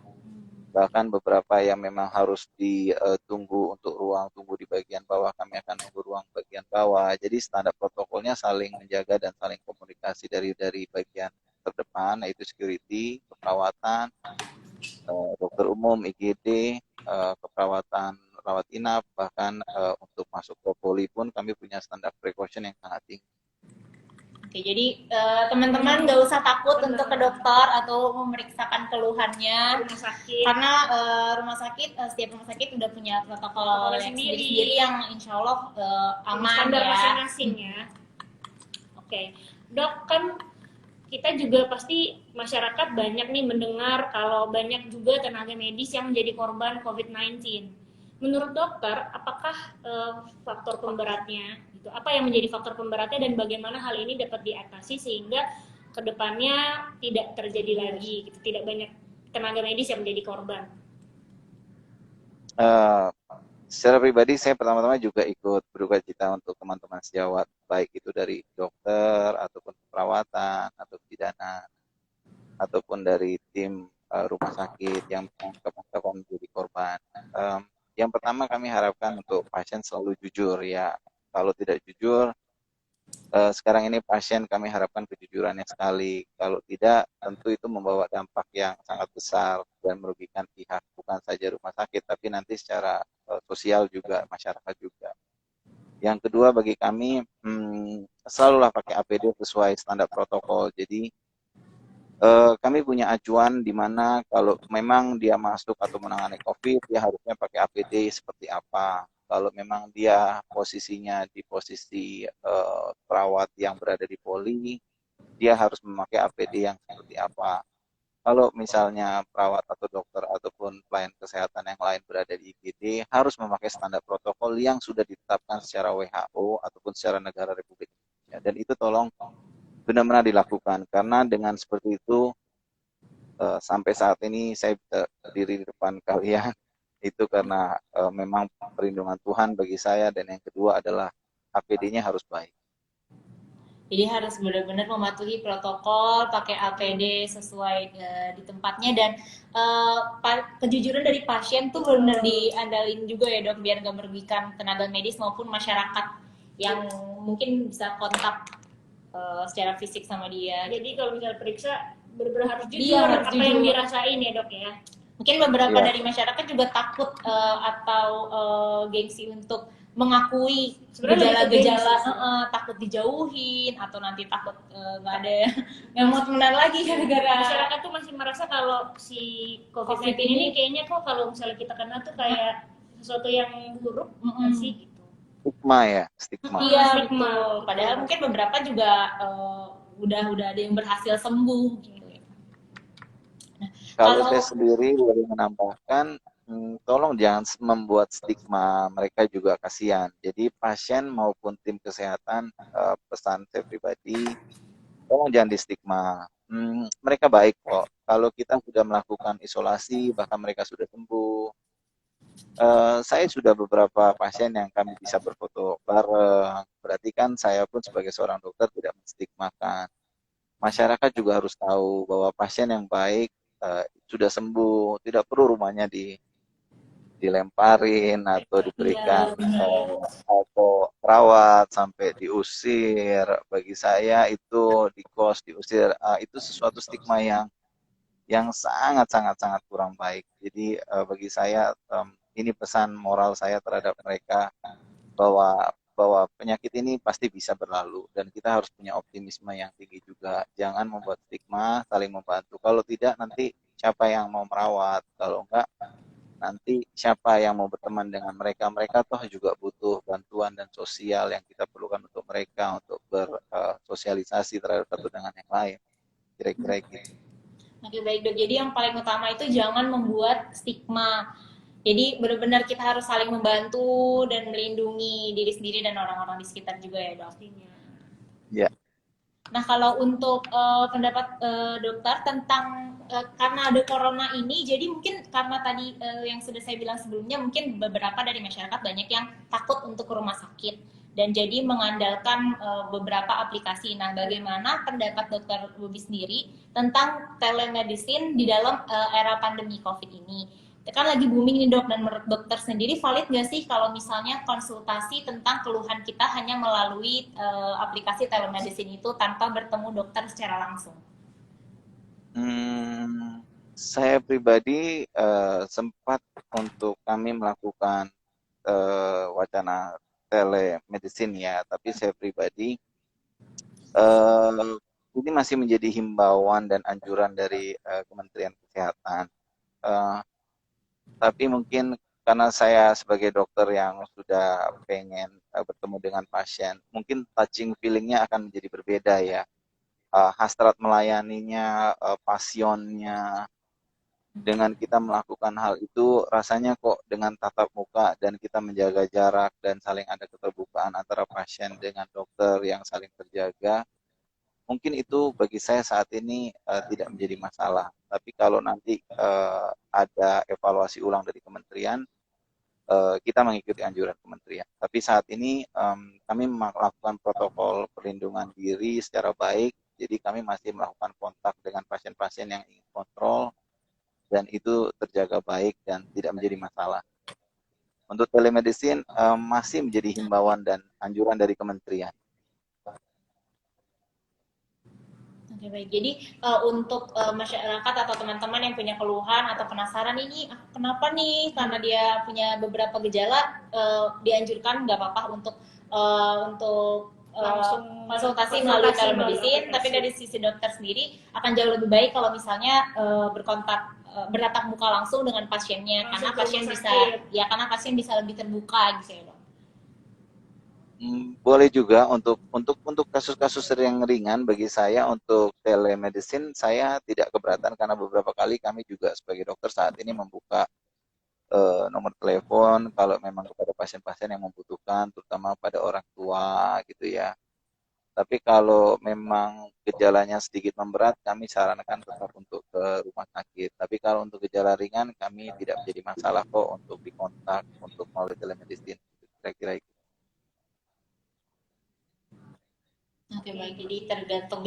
Bahkan beberapa yang memang harus ditunggu untuk ruang tunggu di bagian bawah, kami akan nunggu ruang bagian bawah. Jadi standar protokolnya saling menjaga dan saling komunikasi dari bagian terdepan, yaitu security, keperawatan, dokter umum, IGD, keperawatan rawat inap, bahkan untuk masuk ke poli pun kami punya standar precaution yang sangat tinggi. Oke, jadi teman-teman nggak usah takut Benar. untuk ke dokter atau memeriksakan keluhannya, Rumah sakit karena rumah sakit, setiap rumah sakit udah punya protokol yang sendiri. sendiri-sendiri yang insya Allah aman standar ya. masing-masing ya. Oke, Dok, kan kita juga pasti masyarakat banyak nih mendengar kalau banyak juga tenaga medis yang menjadi korban COVID-19. Menurut dokter, apakah faktor pemberatnya, gitu, apa yang menjadi faktor pemberatnya dan bagaimana hal ini dapat diatasi sehingga kedepannya tidak terjadi lagi, gitu, tidak banyak tenaga medis yang menjadi korban? Uh, Secara pribadi saya pertama-tama juga ikut berduka cita untuk teman-teman sejawat, baik itu dari dokter ataupun perawatan atau bidanan ataupun dari tim rumah sakit yang kapan menjadi korban. Yang pertama kami harapkan untuk pasien selalu jujur ya. Kalau tidak jujur, sekarang ini pasien kami harapkan kejujurannya sekali. Kalau tidak, tentu itu membawa dampak yang sangat besar dan merugikan pihak bukan saja rumah sakit, tapi nanti secara sosial juga, masyarakat juga. Yang kedua bagi kami, selalulah pakai APD sesuai standar protokol. Jadi kami punya acuan di mana kalau memang dia masuk atau menangani COVID, dia harusnya pakai APD seperti apa. Kalau memang dia posisinya di posisi perawat yang berada di poli, dia harus memakai APD yang seperti apa. Kalau misalnya perawat atau dokter ataupun pelayan kesehatan yang lain berada di IGD, harus memakai standar protokol yang sudah ditetapkan secara WHO ataupun secara negara Republik Indonesia. Dan itu tolong benar-benar dilakukan, karena dengan seperti itu sampai saat ini saya bisa berdiri di depan kalian itu karena memang perlindungan Tuhan bagi saya, dan yang kedua adalah APD-nya harus baik. Jadi harus benar-benar mematuhi protokol, pakai APD sesuai di tempatnya, dan kejujuran dari pasien tuh benar diandalin juga ya, Dok, biar nggak merugikan tenaga medis maupun masyarakat yang mungkin bisa kontak secara fisik sama dia. Jadi kalau misalnya periksa benar-benar harus jujur Iya, harus apa jujur. yang dirasain ya Dok ya. Mungkin beberapa Iya. dari masyarakat juga takut atau gengsi untuk mengakui Sebenarnya gejala-gejala, gengsi sih. takut dijauhin atau nanti takut nggak ada yang mau temenan lagi gara-gara Masyarakat tuh masih merasa kalau si COVID-19 ini kayaknya kok kalau misalnya kita kena tuh kayak sesuatu yang buruk masih gitu. Stigma ya, stigma. Iya, Stigma. betul. Padahal mungkin beberapa juga udah ada yang berhasil sembuh gitu. Kalau saya sendiri boleh menambahkan, tolong jangan membuat stigma mereka juga, kasihan. Jadi pasien maupun tim kesehatan, pesan saya pribadi, tolong jangan di stigma. Mereka baik kok. Kalau kita sudah melakukan isolasi, bahkan mereka sudah sembuh. Saya sudah beberapa pasien yang kami bisa berfoto bareng. Berarti kan saya pun sebagai seorang dokter tidak menstigmakan. Masyarakat juga harus tahu bahwa pasien yang baik sudah sembuh, tidak perlu rumahnya dilemparin atau diberikan atau perawat sampai diusir. Bagi saya itu di kos diusir, itu sesuatu stigma yang sangat sangat sangat kurang baik. Jadi bagi saya ini pesan moral saya terhadap mereka, bahwa penyakit ini pasti bisa berlalu dan kita harus punya optimisme yang tinggi juga. Jangan membuat stigma, saling membantu. Kalau tidak nanti siapa yang mau merawat? Kalau enggak nanti siapa yang mau berteman dengan mereka? Mereka toh juga butuh bantuan dan sosial yang kita perlukan untuk mereka untuk bersosialisasi terhadap satu dengan yang lain. Kira-kira gitu. Oke, baik dok. Jadi yang paling utama itu jangan membuat stigma. Jadi benar-benar kita harus saling membantu dan melindungi diri sendiri dan orang-orang di sekitar juga ya dok. pastinya. Ya. Nah, kalau untuk pendapat dokter tentang karena ada corona ini, jadi mungkin karena tadi yang sudah saya bilang sebelumnya, mungkin beberapa dari masyarakat banyak yang takut untuk ke rumah sakit dan jadi mengandalkan beberapa aplikasi. Nah, bagaimana pendapat dokter Bobi sendiri tentang telemedicine di dalam era pandemi COVID ini? Kan lagi booming nih dok, dan menurut dokter sendiri valid nggak sih kalau misalnya konsultasi tentang keluhan kita hanya melalui aplikasi telemedicine itu tanpa bertemu dokter secara langsung? Saya pribadi sempat untuk kami melakukan wacana telemedicine ya, tapi saya pribadi ini masih menjadi himbauan dan anjuran dari Kementerian Kesehatan. Tapi mungkin karena saya sebagai dokter yang sudah pengen bertemu dengan pasien, mungkin touching feelingnya akan menjadi berbeda ya. Hasrat melayaninya, pasionnya, dengan kita melakukan hal itu rasanya kok dengan tatap muka dan kita menjaga jarak dan saling ada keterbukaan antara pasien dengan dokter yang saling terjaga, mungkin itu bagi saya saat ini tidak menjadi masalah. Tapi kalau nanti ada evaluasi ulang dari kementerian, kita mengikuti anjuran kementerian. Tapi saat ini kami melakukan protokol perlindungan diri secara baik, jadi kami masih melakukan kontak dengan pasien-pasien yang ingin kontrol, dan itu terjaga baik dan tidak menjadi masalah. Untuk telemedicine masih menjadi himbauan dan anjuran dari kementerian. Oke, baik. Jadi untuk masyarakat atau teman-teman yang punya keluhan atau penasaran ini kenapa nih, karena dia punya beberapa gejala, dianjurkan nggak apa-apa untuk Langsung konsultasi melalui telemedicine. aplikasi. Tapi dari sisi dokter sendiri akan jauh lebih baik kalau misalnya bertatap muka langsung dengan pasiennya, karena pasien bisa lebih terbuka gitu ya dok. Boleh juga untuk kasus-kasus yang ringan bagi saya untuk telemedicine saya tidak keberatan, karena beberapa kali kami juga sebagai dokter saat ini membuka nomor telepon kalau memang kepada pasien-pasien yang membutuhkan, terutama pada orang tua gitu ya. Tapi kalau memang gejalanya sedikit memberat, kami sarankan tetap untuk ke rumah sakit. Tapi kalau untuk gejala ringan, kami tidak menjadi masalah kok untuk dikontak untuk melalui telemedicine. Kira-kira itu. Oke, baik. Jadi tergantung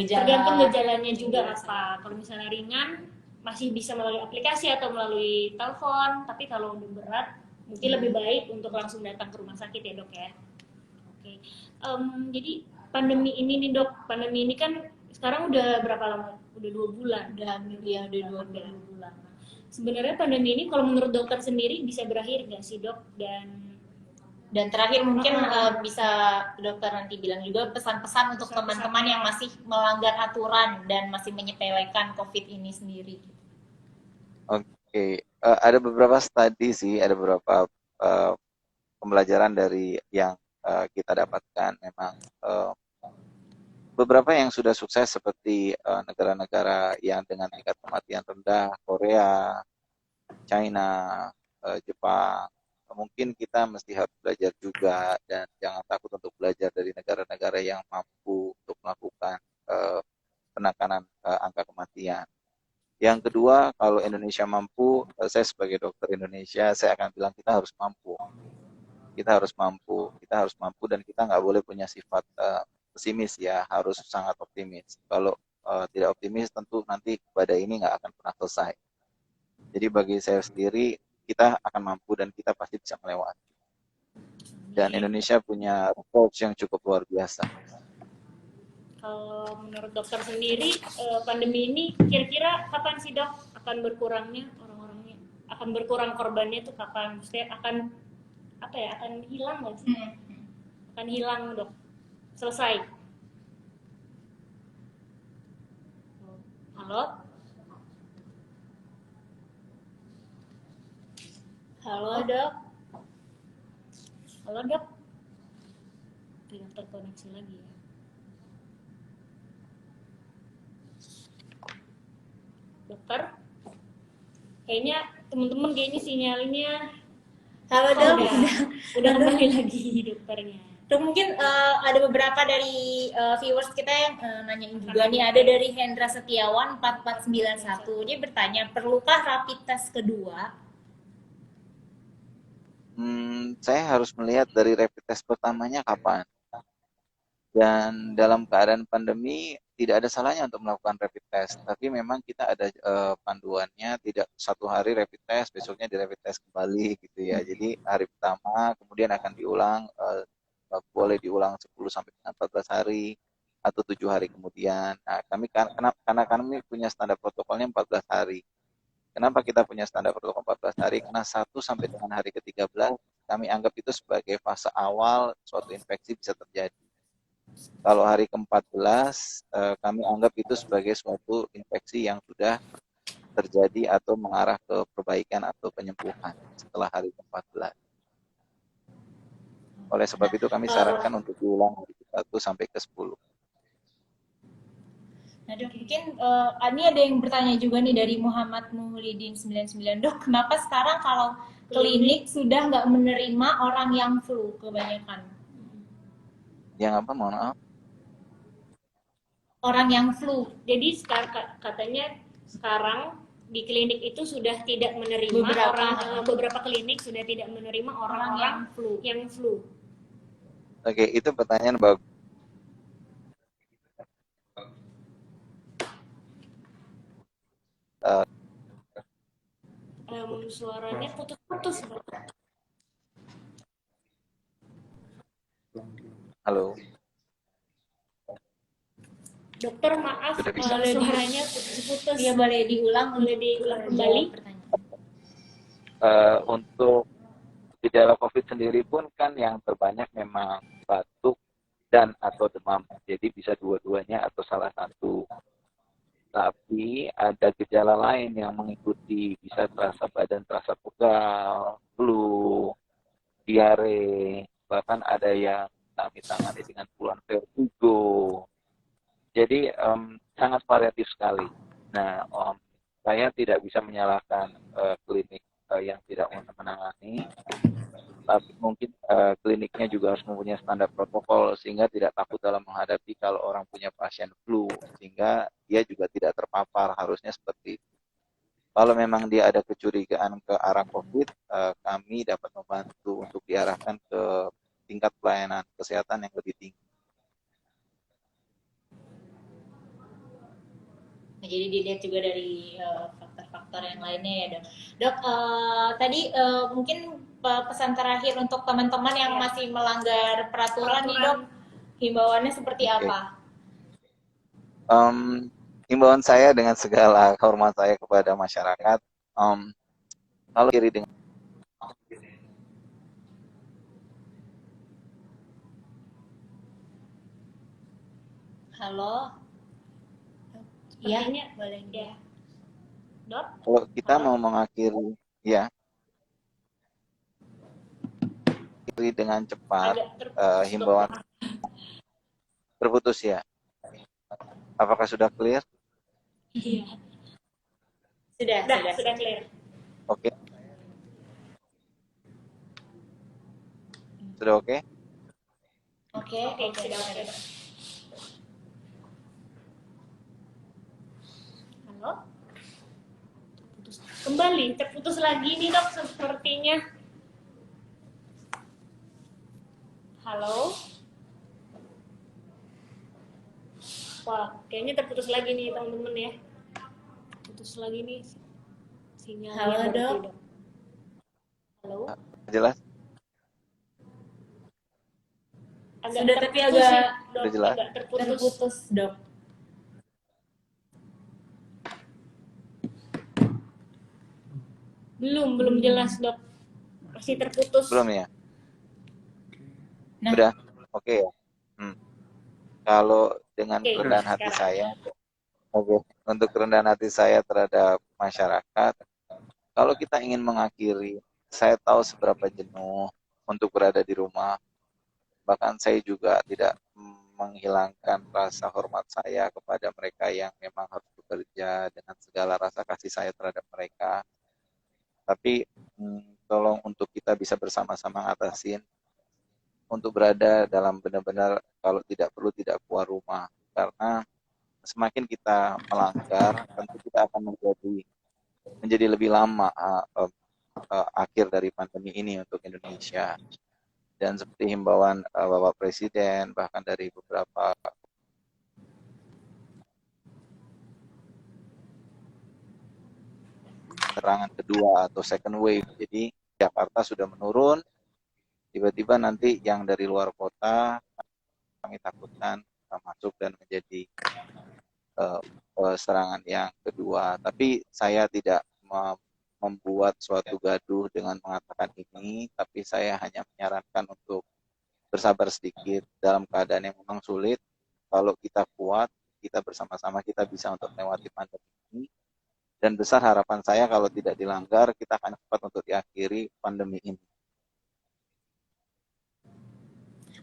gejalanya juga apa. Kalau misalnya ringan masih bisa melalui aplikasi atau melalui telepon, tapi kalau udah berat mungkin lebih baik untuk langsung datang ke rumah sakit ya dok ya. Oke. Jadi pandemi ini nih dok, pandemi ini kan sekarang udah berapa lama? Udah 2 bulan. Udah 2 bulan. Sebenarnya pandemi ini kalau menurut dokter sendiri bisa berakhir nggak sih dok? Dan terakhir mungkin bisa dokter nanti bilang juga pesan-pesan untuk teman-teman yang masih melanggar aturan dan masih menyepelekan COVID ini sendiri. Oke, ada beberapa studi sih, ada beberapa pembelajaran dari yang kita dapatkan. Memang beberapa yang sudah sukses seperti negara-negara yang dengan tingkat kematian rendah, Korea, China, Jepang. Mungkin kita mesti harus belajar juga, dan jangan takut untuk belajar dari negara-negara yang mampu untuk melakukan penekanan angka kematian. Yang kedua, kalau Indonesia mampu, saya sebagai dokter Indonesia, saya akan bilang kita harus mampu. Kita harus mampu, dan kita nggak boleh punya sifat pesimis ya, harus sangat optimis. Kalau tidak optimis, tentu nanti badai ini nggak akan pernah selesai. Jadi bagi saya sendiri, kita akan mampu dan kita pasti bisa melewati. Dan Indonesia punya record yang cukup luar biasa. Kalau menurut dokter sendiri, pandemi ini kira-kira kapan sih dok akan berkurangnya orang-orangnya? Akan berkurang korbannya tuh kapan? Maksudnya akan hilang nggak sih? Akan hilang dok? Selesai? Halo? Halo dok. Halo dok. Tidak terkoneksi lagi ya. Dokter? Kayaknya teman-teman kayaknya sinyalnya Halo oh, dok, udah kembali lagi dokternya. Dok, mungkin ada beberapa dari viewers kita yang nanyain juga nih. Ada dari Hendra Setiawan 4491. Dia bertanya, perlukah rapid test kedua? Saya harus melihat dari rapid test pertamanya kapan. Dan dalam keadaan pandemi tidak ada salahnya untuk melakukan rapid test. Tapi memang kita ada panduannya, tidak 1 hari rapid test, besoknya di rapid test kembali gitu ya. Jadi hari pertama kemudian akan diulang, boleh diulang 10 sampai dengan 14 hari atau 7 hari kemudian. Nah, karena kami punya standar protokolnya 14 hari. Kenapa kita punya standar protokol 14 hari? Karena 1 sampai dengan hari ke-13 kami anggap itu sebagai fase awal suatu infeksi bisa terjadi. Kalau hari ke-14 kami anggap itu sebagai suatu infeksi yang sudah terjadi atau mengarah ke perbaikan atau penyembuhan setelah hari ke-14. Oleh sebab itu kami sarankan untuk diulang hari ke-1 sampai ke-10. Nah dok, mungkin ini ada yang bertanya juga nih dari Muhammad Muhlidin 99. Dok, kenapa sekarang kalau klinik sudah nggak menerima orang yang flu kebanyakan? Yang apa, mohon maaf? Orang yang flu. Jadi katanya sekarang di klinik itu sudah tidak menerima beberapa klinik sudah tidak menerima orang-orang yang flu. Oke, itu pertanyaan bagus. Suaranya putus-putus. Halo. Dokter maaf, suaranya putus-putus. Iya, boleh diulang kembali. Untuk gejala COVID sendiri pun kan yang terbanyak memang batuk dan atau demam. Jadi bisa dua-duanya atau salah satu. Tapi ada gejala lain yang mengikuti, bisa terasa badan terasa pegal, flu, diare, bahkan ada yang ditangani dengan keluhan vertigo. Jadi sangat variatif sekali. Nah, saya tidak bisa menyalahkan klinik yang tidak menangani, tapi mungkin kliniknya juga harus mempunyai standar protokol sehingga tidak takut dalam menghadapi kalau orang punya pasien flu, sehingga dia juga tidak terpapar, harusnya seperti itu. Kalau memang dia ada kecurigaan ke arah COVID, kami dapat membantu untuk diarahkan ke tingkat pelayanan kesehatan yang lebih tinggi. Nah, jadi dilihat juga dari faktor-faktor yang lainnya ya dok. Dok, tadi mungkin pesan terakhir untuk teman-teman yang masih melanggar peraturan nih dok, himbauannya seperti apa? Himbauan saya dengan segala hormat saya kepada masyarakat, kalau kiri dengan Halo. Iya, boleh ya. Dok? Kalau kita mau mengakhiri, ya, akhiri dengan cepat, himbauan terputus ya. Apakah sudah clear? Iya. Sudah clear. Oke. Sudah oke? Oke, sudah oke. Halo? Kembali, terputus lagi nih dok sepertinya. Halo? Wah, kayaknya terputus lagi nih teman-teman ya. Putus lagi nih sinyal. Halo dok. Halo? Jelas? Sudah, tapi agak jelas. terputus dok. Belum jelas dok, masih terputus. Belum ya? Nah. Udah, oke ya. Kalau dengan kerendahan hati saya, untuk kerendahan hati saya terhadap masyarakat, kalau kita ingin mengakhiri saya tahu seberapa jenuh untuk berada di rumah. Bahkan saya juga tidak menghilangkan rasa hormat saya kepada mereka yang memang harus bekerja dengan segala rasa kasih saya terhadap mereka. Tapi tolong untuk kita bisa bersama-sama ngatasin untuk berada dalam benar-benar kalau tidak perlu tidak keluar rumah. Karena semakin kita melanggar, tentu kita akan menjadi lebih lama akhir dari pandemi ini untuk Indonesia. Dan seperti himbauan Bapak Presiden, bahkan dari beberapa serangan kedua atau second wave, jadi Jakarta sudah menurun, tiba-tiba nanti yang dari luar kota kami takutkan masuk dan menjadi serangan yang kedua. Tapi saya tidak membuat suatu gaduh dengan mengatakan ini, tapi saya hanya menyarankan untuk bersabar sedikit dalam keadaan yang memang sulit. Kalau kita kuat, kita bersama-sama kita bisa untuk melewati pandemi ini. Dan besar harapan saya kalau tidak dilanggar, kita akan cepat untuk diakhiri pandemi ini.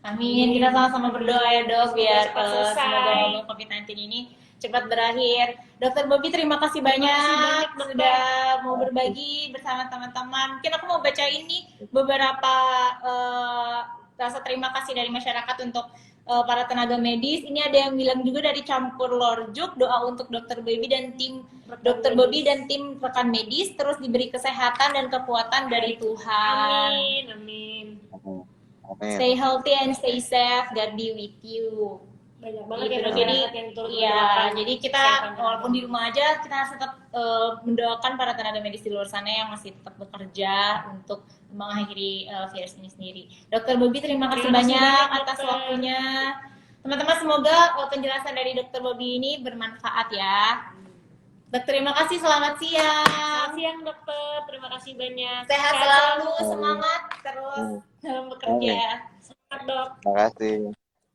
Amin, kita sama-sama berdoa ya dok, biar Cepat selesai. semoga wabah COVID-19 ini cepat berakhir. Dokter Bobby, terima kasih banyak sudah mau berbagi bersama teman-teman. Mungkin aku mau baca ini beberapa rasa terima kasih dari masyarakat untuk para tenaga medis. Ini ada yang bilang juga dari Campur Lorjuk, doa untuk Dokter Bobby dan tim Dokter Bobby dan tim rekan medis terus diberi kesehatan dan kekuatan dari Tuhan. Amin, amin. Amin. Stay healthy and stay safe. God be with you. Banyak banget Gitu, ya dok. masyarakat yang turut Iya, berdoakan jadi kita kesehatan walaupun tenaga. di rumah aja kita harus tetap mendoakan para tenaga medis di luar sana yang masih tetap bekerja untuk mengakhiri virus ini sendiri. Dokter Bobby, terima kasih Terima kasih banyak banyak, atas Dokter. waktunya. Teman-teman, semoga penjelasan dari Dokter Bobby ini bermanfaat ya. Dokter, terima kasih. Selamat siang. Selamat siang dokter, terima kasih banyak. Sehat selalu, semangat terus dalam bekerja. Semangat dok. Terima kasih.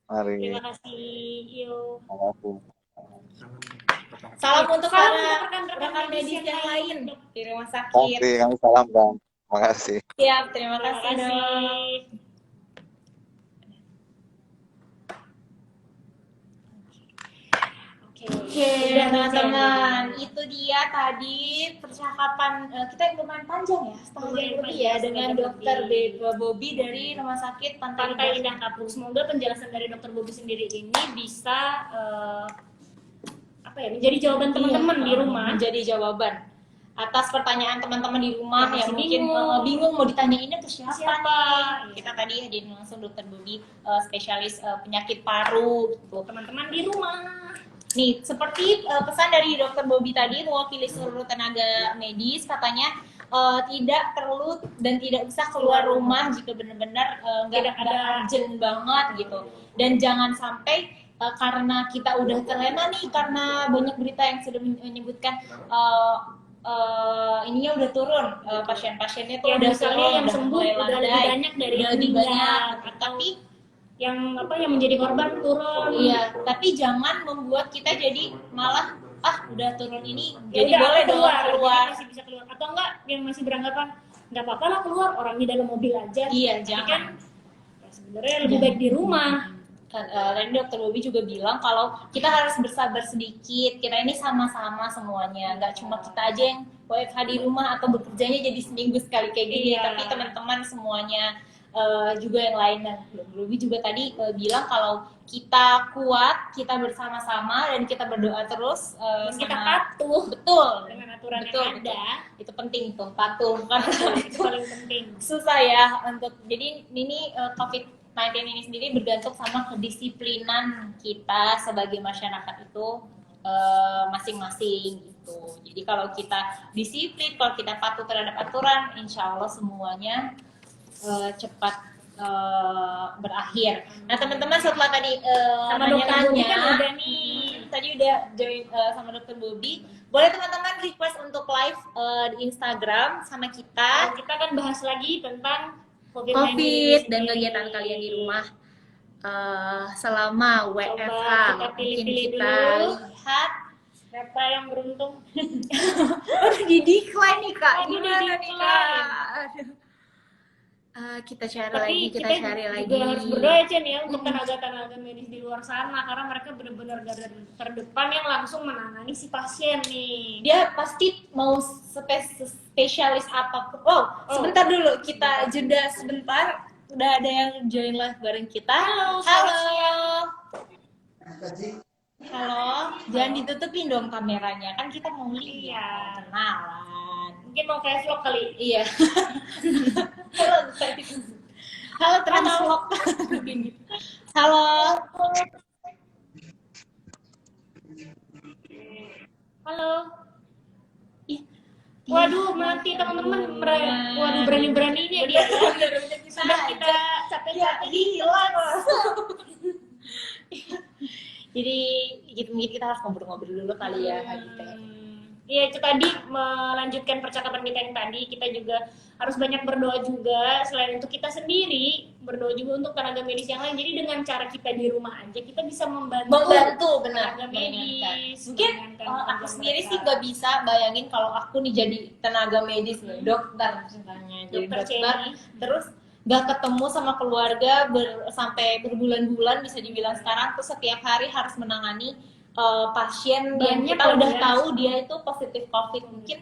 Mari. Terima kasih. Yuk. Terima kasih. Salam untuk Salam para untuk rekan-rekan rekan medis medis yang yang lain lain. di rumah sakit. Oke, kami salam bang. Terima kasih. Siap, terima Terima kasih dok. kasih. Oke, teman-teman, itu dia tadi percakapan kita yang lumayan panjang ya, setengah jam Lumayan lebih ya, panjang, dengan setengah Dokter jam Bobby dari Rumah Sakit Pantai Indah Kapuk. Semoga penjelasan dari dokter Bobby sendiri ini bisa menjadi jawaban teman-teman di rumah. Menjadi jawaban atas pertanyaan teman-teman di rumah Yang yang masih mungkin bingung mau ditanyain itu siapa, Siapa? nih. Kita tadi hadirin langsung Dokter Bobby, spesialis penyakit paru gitu. Teman-teman di rumah. Nih, seperti pesan dari Dokter Bobby tadi, mewakili seluruh tenaga medis, katanya tidak perlu dan tidak usah keluar rumah jika benar-benar nggak ada urgent banget gitu. Dan jangan sampai karena kita udah terlena nih, karena banyak berita yang sudah menyebutkan ininya udah turun, pasien-pasiennya tuh Ya, udah misalnya turun, yang sembuh mulai udah lebih landai, banyak dari udah yang lebih meninggal. banyak. Tapi yang menjadi korban turun. iya, tapi jangan membuat kita jadi malah udah turun ini Ya jadi udah, boleh dong keluar. keluar. Jadi masih bisa keluar atau enggak yang masih beranggapan nggak apa-apa lah keluar, orang di dalam mobil aja. Iya, Tapi jangan. kan ya sebenarnya lebih baik di rumah. Tadi Dokter Bobby juga bilang kalau kita harus bersabar sedikit, kita ini sama-sama semuanya, nggak cuma kita aja yang WFH di rumah atau bekerjanya jadi seminggu sekali kayak gini, Iya. tapi teman-teman semuanya juga yang lain. Dan Dokter Bobby juga tadi bilang kalau kita kuat, kita bersama-sama dan kita berdoa terus Dan kita sama- patuh betul dengan aturan betul, yang ada. itu penting tuh, patuh karena Itu paling penting. susah ya untuk, jadi ini COVID-19 ini sendiri bergantung sama kedisiplinan kita sebagai masyarakat itu masing-masing gitu. Jadi kalau kita disiplin, kalau kita patuh terhadap aturan, insya Allah semuanya cepat berakhir. Nah teman-teman, setelah tadi Sama Dokter Bobby kan udah nih. tadi udah join sama Dokter Bobby, boleh teman-teman request untuk live di Instagram sama kita. Kita akan bahas lagi tentang COVID Dan kegiatan kalian di rumah selama WFH. kita Mungkin pilih-pilih kita dulu. lihat. Siapa yang beruntung? Di decline nih kak. Aduh, Gimana nih di-decline. kak? Aduh. Kita cari Tapi lagi, kita cari lagi. juga harus berdoa Chen ya untuk tenaga-tenaga medis di luar sana, karena mereka benar-benar garda terdepan yang langsung menangani si pasien nih. Dia pasti mau spesialis apa. Sebentar dulu, kita jeda sebentar. Udah ada yang join live bareng kita. Halo. Halo, jangan ditutupin dong kameranya, kan kita mau lihat. Iya. Kenalan. Mungkin mau kayak vlog kali. Iya. Halo Translog. Halo. Halo. Ih, Waduh, mati teman-teman. Waduh, berani-beraninya dia. Sudah kita capek-capek hilang. Jadi gitu, mungkin kita harus ngobrol-ngobrol dulu kali ya Kak Gita. Iya, itu tadi melanjutkan percakapan kita yang tadi, kita juga harus banyak berdoa juga, selain untuk kita sendiri, berdoa juga untuk tenaga medis yang lain. Jadi dengan cara kita di rumah aja, kita bisa membantu benar. tenaga medis. Mungkin aku sendiri sih nggak bisa bayangin kalau aku nih jadi tenaga medis nih, dokter misalnya, jadi dokter, terus nggak ketemu sama keluarga sampai berbulan-bulan bisa dibilang sekarang, tuh setiap hari harus menangani pasien yang kita udah tahu dia itu positif COVID. Mungkin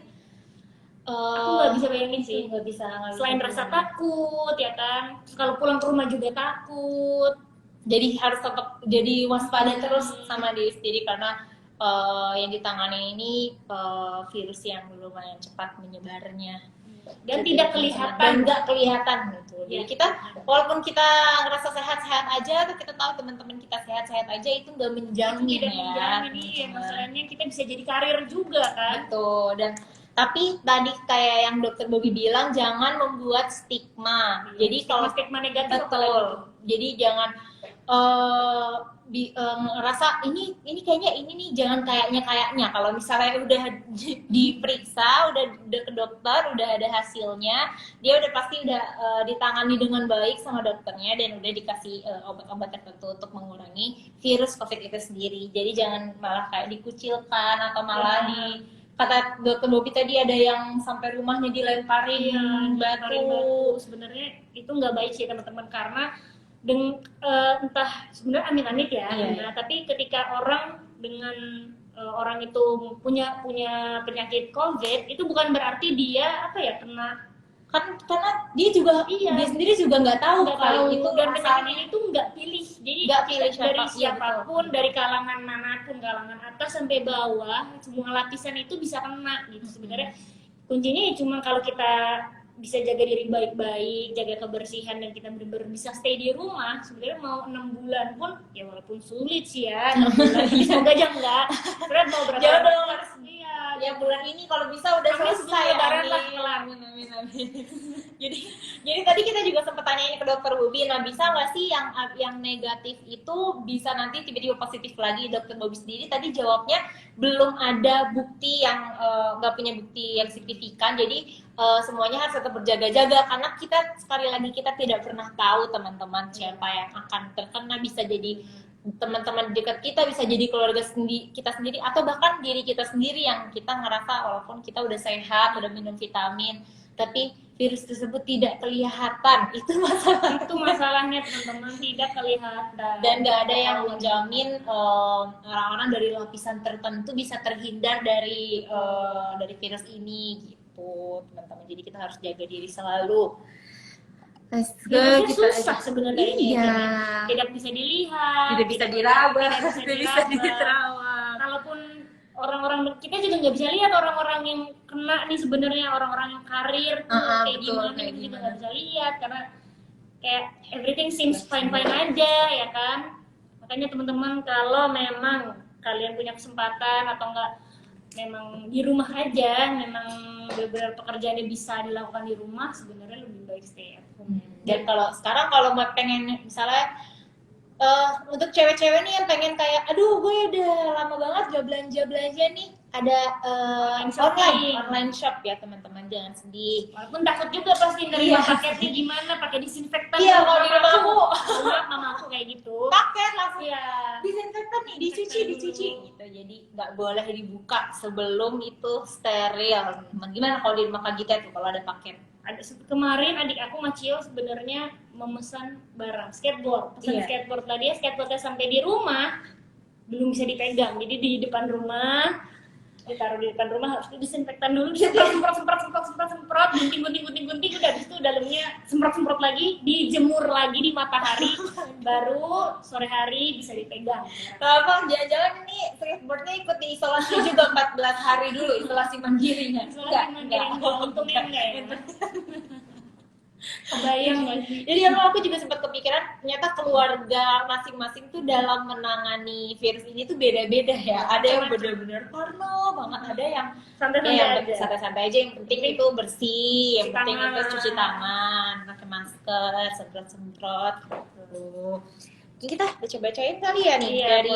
aku nggak bisa bayangin sih, nggak bisa. Selain rasa takut ya kan, kalau pulang ke rumah juga takut. Jadi harus tetap jadi waspada terus sama diri sendiri, karena yang ditangani ini virus yang lumayan cepat menyebarnya dan jadi, tidak kelihatan. dan nggak kelihatan gitu. Jadi Ya. kita walaupun kita ngerasa sehat-sehat aja, atau kita tahu teman-teman kita sehat-sehat aja, itu nggak menjamin Tidak ya. menjamin iya, masalahnya kita bisa jadi karir juga kan. Betul. Dan tapi tadi kayak yang dokter Bobby bilang, jangan membuat stigma. Jadi kalau stigma negatif betul. Jadi jangan ngerasa ini kayaknya ini nih, jangan kayaknya. Kalau misalnya udah diperiksa, udah ke dokter, udah ada hasilnya, dia udah pasti udah ditangani dengan baik sama dokternya, dan udah dikasih obat-obat tertentu untuk mengurangi virus COVID itu sendiri. Jadi jangan malah kayak dikucilkan, atau malah kata dokter Bobby tadi ada yang sampai rumahnya dilemparin batu. Sebenarnya itu nggak baik sih teman-teman, karena entah sebenarnya amit-amit ya. Nah, tapi ketika orang dengan orang itu punya penyakit COVID, itu bukan berarti dia kena, karena dia juga dia sendiri juga nggak tahu kalau itu, dan penyakit ini tuh nggak pilih. Jadi nggak pilih dari siapapun, dari kalangan manapun, kalangan atas sampai bawah, semua lapisan itu bisa kena gitu. Sebenarnya kuncinya ya cuma kalau kita bisa jaga diri baik-baik, jaga kebersihan, dan kita benar-benar bisa stay di rumah. Sebenarnya mau 6 bulan pun ya walaupun sulit sih ya, 6 bulan semoga aja enggak. Sebenarnya mau berapa jodoh ya bulan ini kalau bisa udah selesai. Amin. Jadi tadi kita juga sempat tanyain ke dokter Bobby, nah bisa nggak sih yang negatif itu bisa nanti tiba-tiba positif lagi? Dokter Bobby sendiri tadi jawabnya belum ada bukti yang nggak punya bukti yang signifikan. Jadi semuanya harus tetap berjaga-jaga, karena kita sekali lagi kita tidak pernah tahu teman-teman siapa yang akan terkena. Bisa jadi teman-teman dekat kita, bisa jadi keluarga kita sendiri, atau bahkan diri kita sendiri yang kita ngerasa walaupun kita udah sehat, udah minum vitamin, tapi virus tersebut tidak kelihatan. Itu masalahnya teman-teman, tidak kelihatan, dan nggak ada yang menjamin orang-orang dari lapisan tertentu bisa terhindar dari virus ini gitu teman-teman. Jadi kita harus jaga diri selalu. Kita susah sebenarnya ini, tidak bisa dilihat, tidak bisa dirawat. Kalaupun orang-orang kita juga nggak bisa lihat orang-orang yang kena nih, sebenarnya orang-orang yang karir kayak gimana kita juga nggak bisa lihat, karena kayak everything seems fine aja ya kan. Makanya teman-teman, kalau memang kalian punya kesempatan atau enggak memang di rumah aja, memang beberapa pekerjaannya bisa dilakukan di rumah, sebenarnya lebih baik stay at home. Dan kalau mau pengen misalnya untuk cewek-cewek nih yang pengen kayak, aduh gue udah lama banget gak belanja nih, ada online shop ya teman-teman, jangan sedih. Walaupun takut juga pasti nerima paketnya gimana, pakai disinfektan. Iya, kalau di rumah mama aku kayak gitu. paket langsung Iya. disinfektan nih, dicuci gitu. Jadi nggak boleh dibuka sebelum itu steril. Gimana kalau di rumah Kak Gita tuh kalau ada paket? Kemarin adik aku Macio sebenarnya memesan barang skateboard, pesan Iya. skateboard tadi, skateboardnya sampai di rumah belum bisa dipegang, jadi di depan rumah ditaruh di depan rumah harus disinfektan dulu, semprot, gunting, udah habis itu dalamnya semprot lagi, dijemur lagi di matahari, baru sore hari bisa dipegang. Abang jalan-jalan ini skateboardnya ikut diisolasi juga 14 hari dulu, isolasi mandirinya. Untungnya enggak ya. Kebayang nggak sih? Jadi aku juga sempat kepikiran ternyata keluarga masing-masing tuh dalam menangani virus ini tuh beda-beda ya. Ada yang benar-benar parno banget, ada yang santai-santai aja. Yang penting itu bersih, yang penting itu cuci tangan, pakai masker, semprot-semprot gitu. Jadi kita baca-bacain kali ya nih dari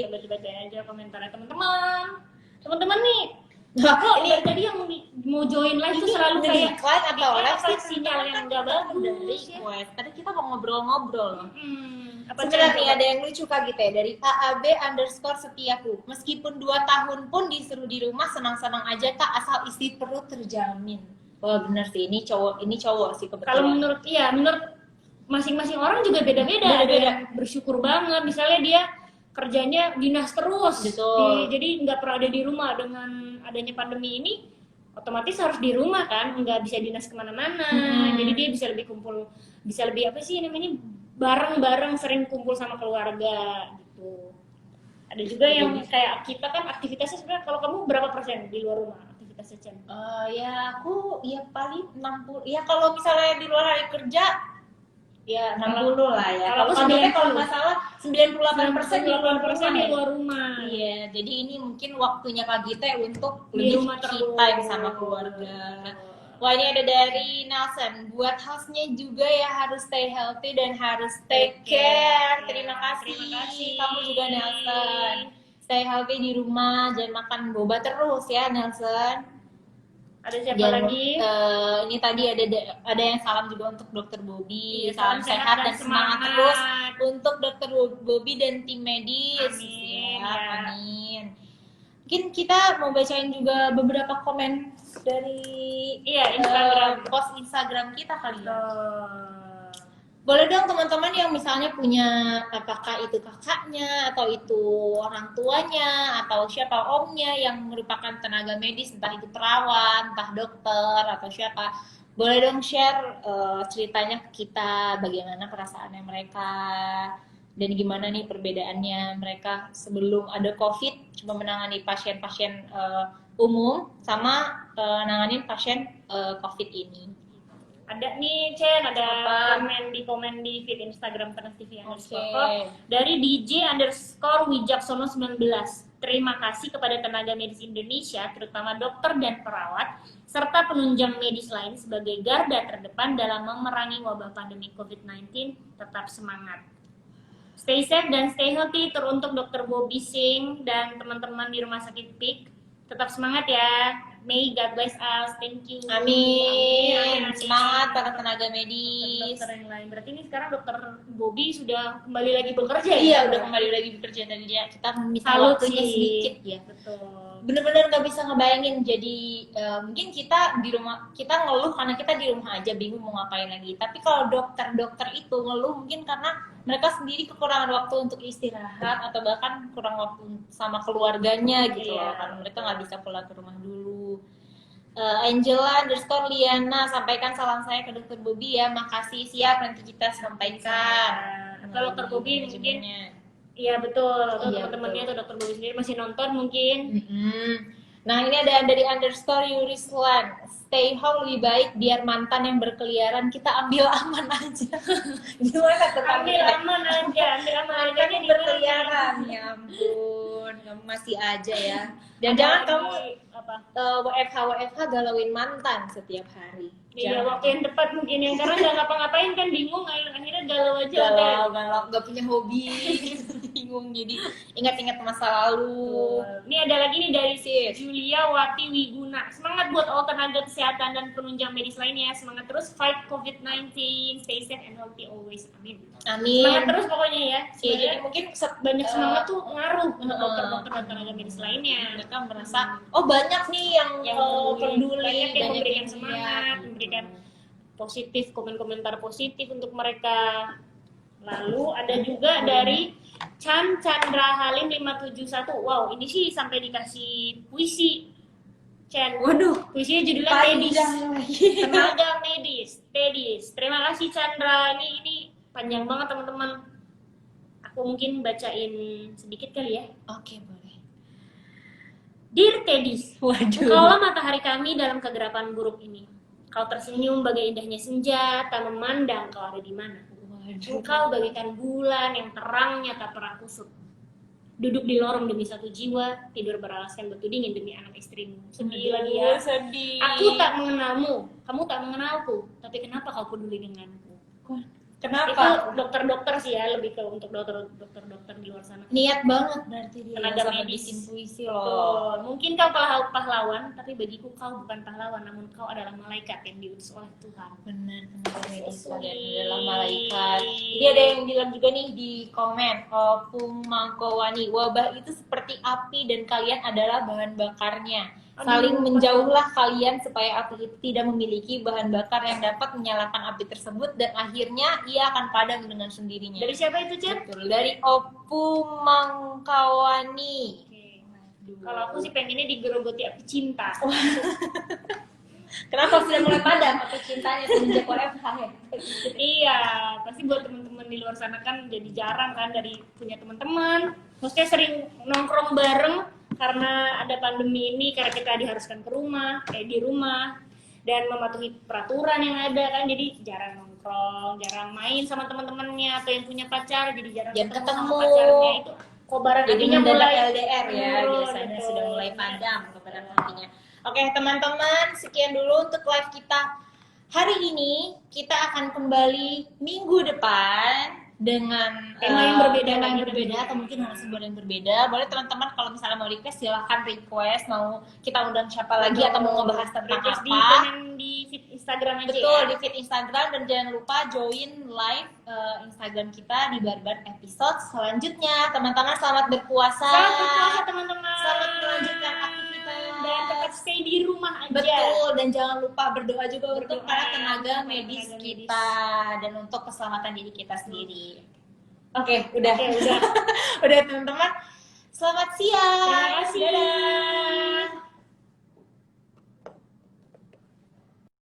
boleh kita bacain aja komentarnya teman-teman nih. Nah, ini tadi yang mau join live tuh selalu kayak iklan atau live sih sinyal yang nggak bagus ya. Tadi kita mau ngobrol-ngobrol loh. Sebenarnya Sebenarnya ada yang lucu Kak gitu ya, dari AAB_setiaku. Meskipun 2 tahun pun disuruh di rumah, senang-senang aja Kak, asal isi perut terjamin. Wah bener sih, ini cowok sih kebetulan. Kalau menurut masing-masing orang juga beda-beda. Ada yang bersyukur banget, misalnya dia kerjanya dinas terus, jadi nggak pernah ada di rumah. Dengan adanya pandemi ini otomatis harus di rumah kan, nggak bisa dinas kemana-mana. Jadi dia bisa lebih apa sih namanya, bareng-bareng, sering kumpul sama keluarga gitu. Ada juga yang kayak kita kan aktivitasnya sebenarnya, kalau kamu berapa persen di luar rumah aktivitasnya, Cen? Ya aku paling 60. Ya kalau misalnya di luar hari kerja ya 60 lah ya. Kalau nggak salah 98% di luar rumah. Iya, jadi ini mungkin waktunya Kak Gita untuk lebih time sama keluarga. Wah, ini ada dari Nelson. Buat house-nya juga ya harus stay healthy dan harus take care. Terima kasih. Kamu juga Nelson. Stay healthy di rumah, jangan makan boba terus ya Nelson. Ada siapa lagi? Ini tadi ada yang salam juga untuk Dokter Bobby. Salam sehat dan semangat terus untuk Dokter Bobby dan tim medis. Amin. Mungkin kita mau bacain juga beberapa komen dari Instagram, post Instagram kita kali ya. Boleh dong teman-teman yang misalnya punya, apakah itu kakaknya atau itu orang tuanya atau siapa omnya yang merupakan tenaga medis, entah itu perawat, entah dokter atau siapa, boleh dong share ceritanya ke kita, bagaimana perasaannya mereka dan gimana nih perbedaannya mereka sebelum ada COVID cuma menangani pasien-pasien umum sama nanganin pasien COVID ini. Ada nih Cen, ada komen di feed Instagram Trans TV dari DJ_Wijaksono 19. Terima kasih kepada tenaga medis Indonesia, terutama dokter dan perawat, serta penunjang medis lain sebagai garda terdepan dalam memerangi wabah pandemi COVID-19. Tetap semangat. Stay safe dan stay healthy. Teruntuk Dr. Bobby Singh dan teman-teman di Rumah Sakit PIK. Tetap semangat ya. May God bless us. Thank you. Amin. Semangat para tenaga medis. Dokter yang lain. Berarti ini sekarang Dokter Bobby sudah kembali lagi bekerja ya? Iya, udah kembali lagi bekerja tadi ya. Kita misal waktunya sedikit ya. Betul. Bener-bener nggak bisa ngebayangin. Jadi mungkin kita di rumah, kita ngeluh karena kita di rumah aja bingung mau ngapain lagi. Tapi kalau dokter-dokter itu ngeluh mungkin karena mereka sendiri kekurangan waktu untuk istirahat atau bahkan kurang waktu sama keluarganya gitu loh, karena mereka nggak bisa pulang ke rumah dulu. Angela_Liana, sampaikan salam saya ke Dokter Bobby ya, makasih, siap nanti kita sampaikan. Kalau Dokter Bobby mungkin, iya betul, teman-temannya tuh Dokter Bobby sendiri masih nonton mungkin. Nah ini ada dari _Yurislan, stay home lebih baik biar mantan yang berkeliaran kita ambil aman aja. Gimana tuh? Ambil aman aja yang berkeliaran. Ya ampun, kamu masih aja ya. Dan jangan kamu WFH galauin mantan setiap hari. Iya, waktu yang tepat mungkin ya, karena nggak ngapa-ngapain kan bingung, akhirnya galau aja. Galau, nggak punya hobi. bingung. Jadi ingat-ingat masa lalu. Ini ada lagi nih dari Sis. Julia Wati Wiguna. Semangat buat all tenaga kesehatan dan penunjang medis lainnya. Semangat terus fight COVID-19. Stay safe and healthy always. Amin. Amin. Semangat terus pokoknya ya. Iya, jadi mungkin Banyak semangat tuh ngaruh untuk dokter-dokter dan tenaga medis lainnya. mereka merasa oh banyak nih yang peduli, banyak yang memberikan yang semangat, lihat. memberikan positif, komentar positif untuk mereka. Lalu ada juga dari Chan Chandra Halim 571. Wow, ini sih sampai dikasih puisi. Chan. Waduh, Puisinya judulnya Tedis. panjang lagi. Tenaga medis, Tedis. Terima kasih Chandra. Ini panjang banget teman-teman. Aku mungkin bacain sedikit kali ya. Oke, boleh. Dear Tedis, Waduh. engkaulah matahari kami dalam kegelapan buruk ini. Kau tersenyum bagai indahnya senja, tak memandang kau ada di mana. Engkau bagaikan bulan yang terangnya tak pernah kusut. Duduk di lorong demi satu jiwa, tidur beralaskan batu dingin demi anak istrimu. Sedih lagi ya. Sedih. Aku tak mengenalmu, kamu tak mengenalku, tapi kenapa kau peduli denganku? Kenapa? Itu dokter-dokter sih ya, lebih ke untuk dokter-dokter di luar sana. Niat banget berarti dia Tenaga sampai medis. bikin puisi loh. Betul. Mungkin kau pahlawan, tapi bagiku kau bukan pahlawan, namun kau adalah malaikat yang diutus oleh Tuhan. Benar, tenaga medis So kalian sweet. adalah malaikat. Jadi ada yang bilang juga nih di komen, Pumangkowani, wabah itu seperti api dan kalian adalah bahan bakarnya. Saling menjauhlah kalian supaya api itu tidak memiliki bahan bakar yang dapat menyalakan api tersebut dan akhirnya ia akan padam dengan sendirinya. Dari siapa itu, Cen? Betul, dari Opumangkawani. Oke. Kalau aku sih pengennya digerogoti api cinta. Kenapa sudah mulai padam api cintanya semenjak WFH ya? Iya, pasti buat teman-teman di luar sana kan jadi jarang kan dari punya teman-teman. Maksudnya sering nongkrong bareng karena ada pandemi ini, karena kita diharuskan di rumah dan mematuhi peraturan yang ada kan, jadi jarang nongkrong, jarang main sama teman-temannya atau yang punya pacar, jadi jarang Ketemu. sama pacarnya itu. Kobaran Jadi apinya mendadak mulai LDR ya, menurun, biasanya betul. sudah mulai padam kobaran apinya. Oke teman-teman, sekian dulu untuk live kita hari ini. Kita akan kembali minggu depan dengan Tema yang berbeda atau mungkin narasumber yang berbeda. Boleh teman-teman kalau misalnya mau request silahkan request, mau kita undang siapa lagi atau mau ngebahas tentang Request apa. di feed Instagram aja. Betul, ya. di feed Instagram, dan jangan lupa join live Instagram kita di Barbar episode selanjutnya. Teman-teman selamat berpuasa. Selamat berpuasa teman-teman. Selamat melanjutkan aktivitas. Dan tetap stay di rumah aja. Betul, dan jangan lupa berdoa juga untuk Berdoa para tenaga untuk medis tenaga medis. kita dan untuk keselamatan diri kita sendiri. Oke, udah. Oke, udah. Udah teman-teman. Selamat siang. Terima kasih. Dadah.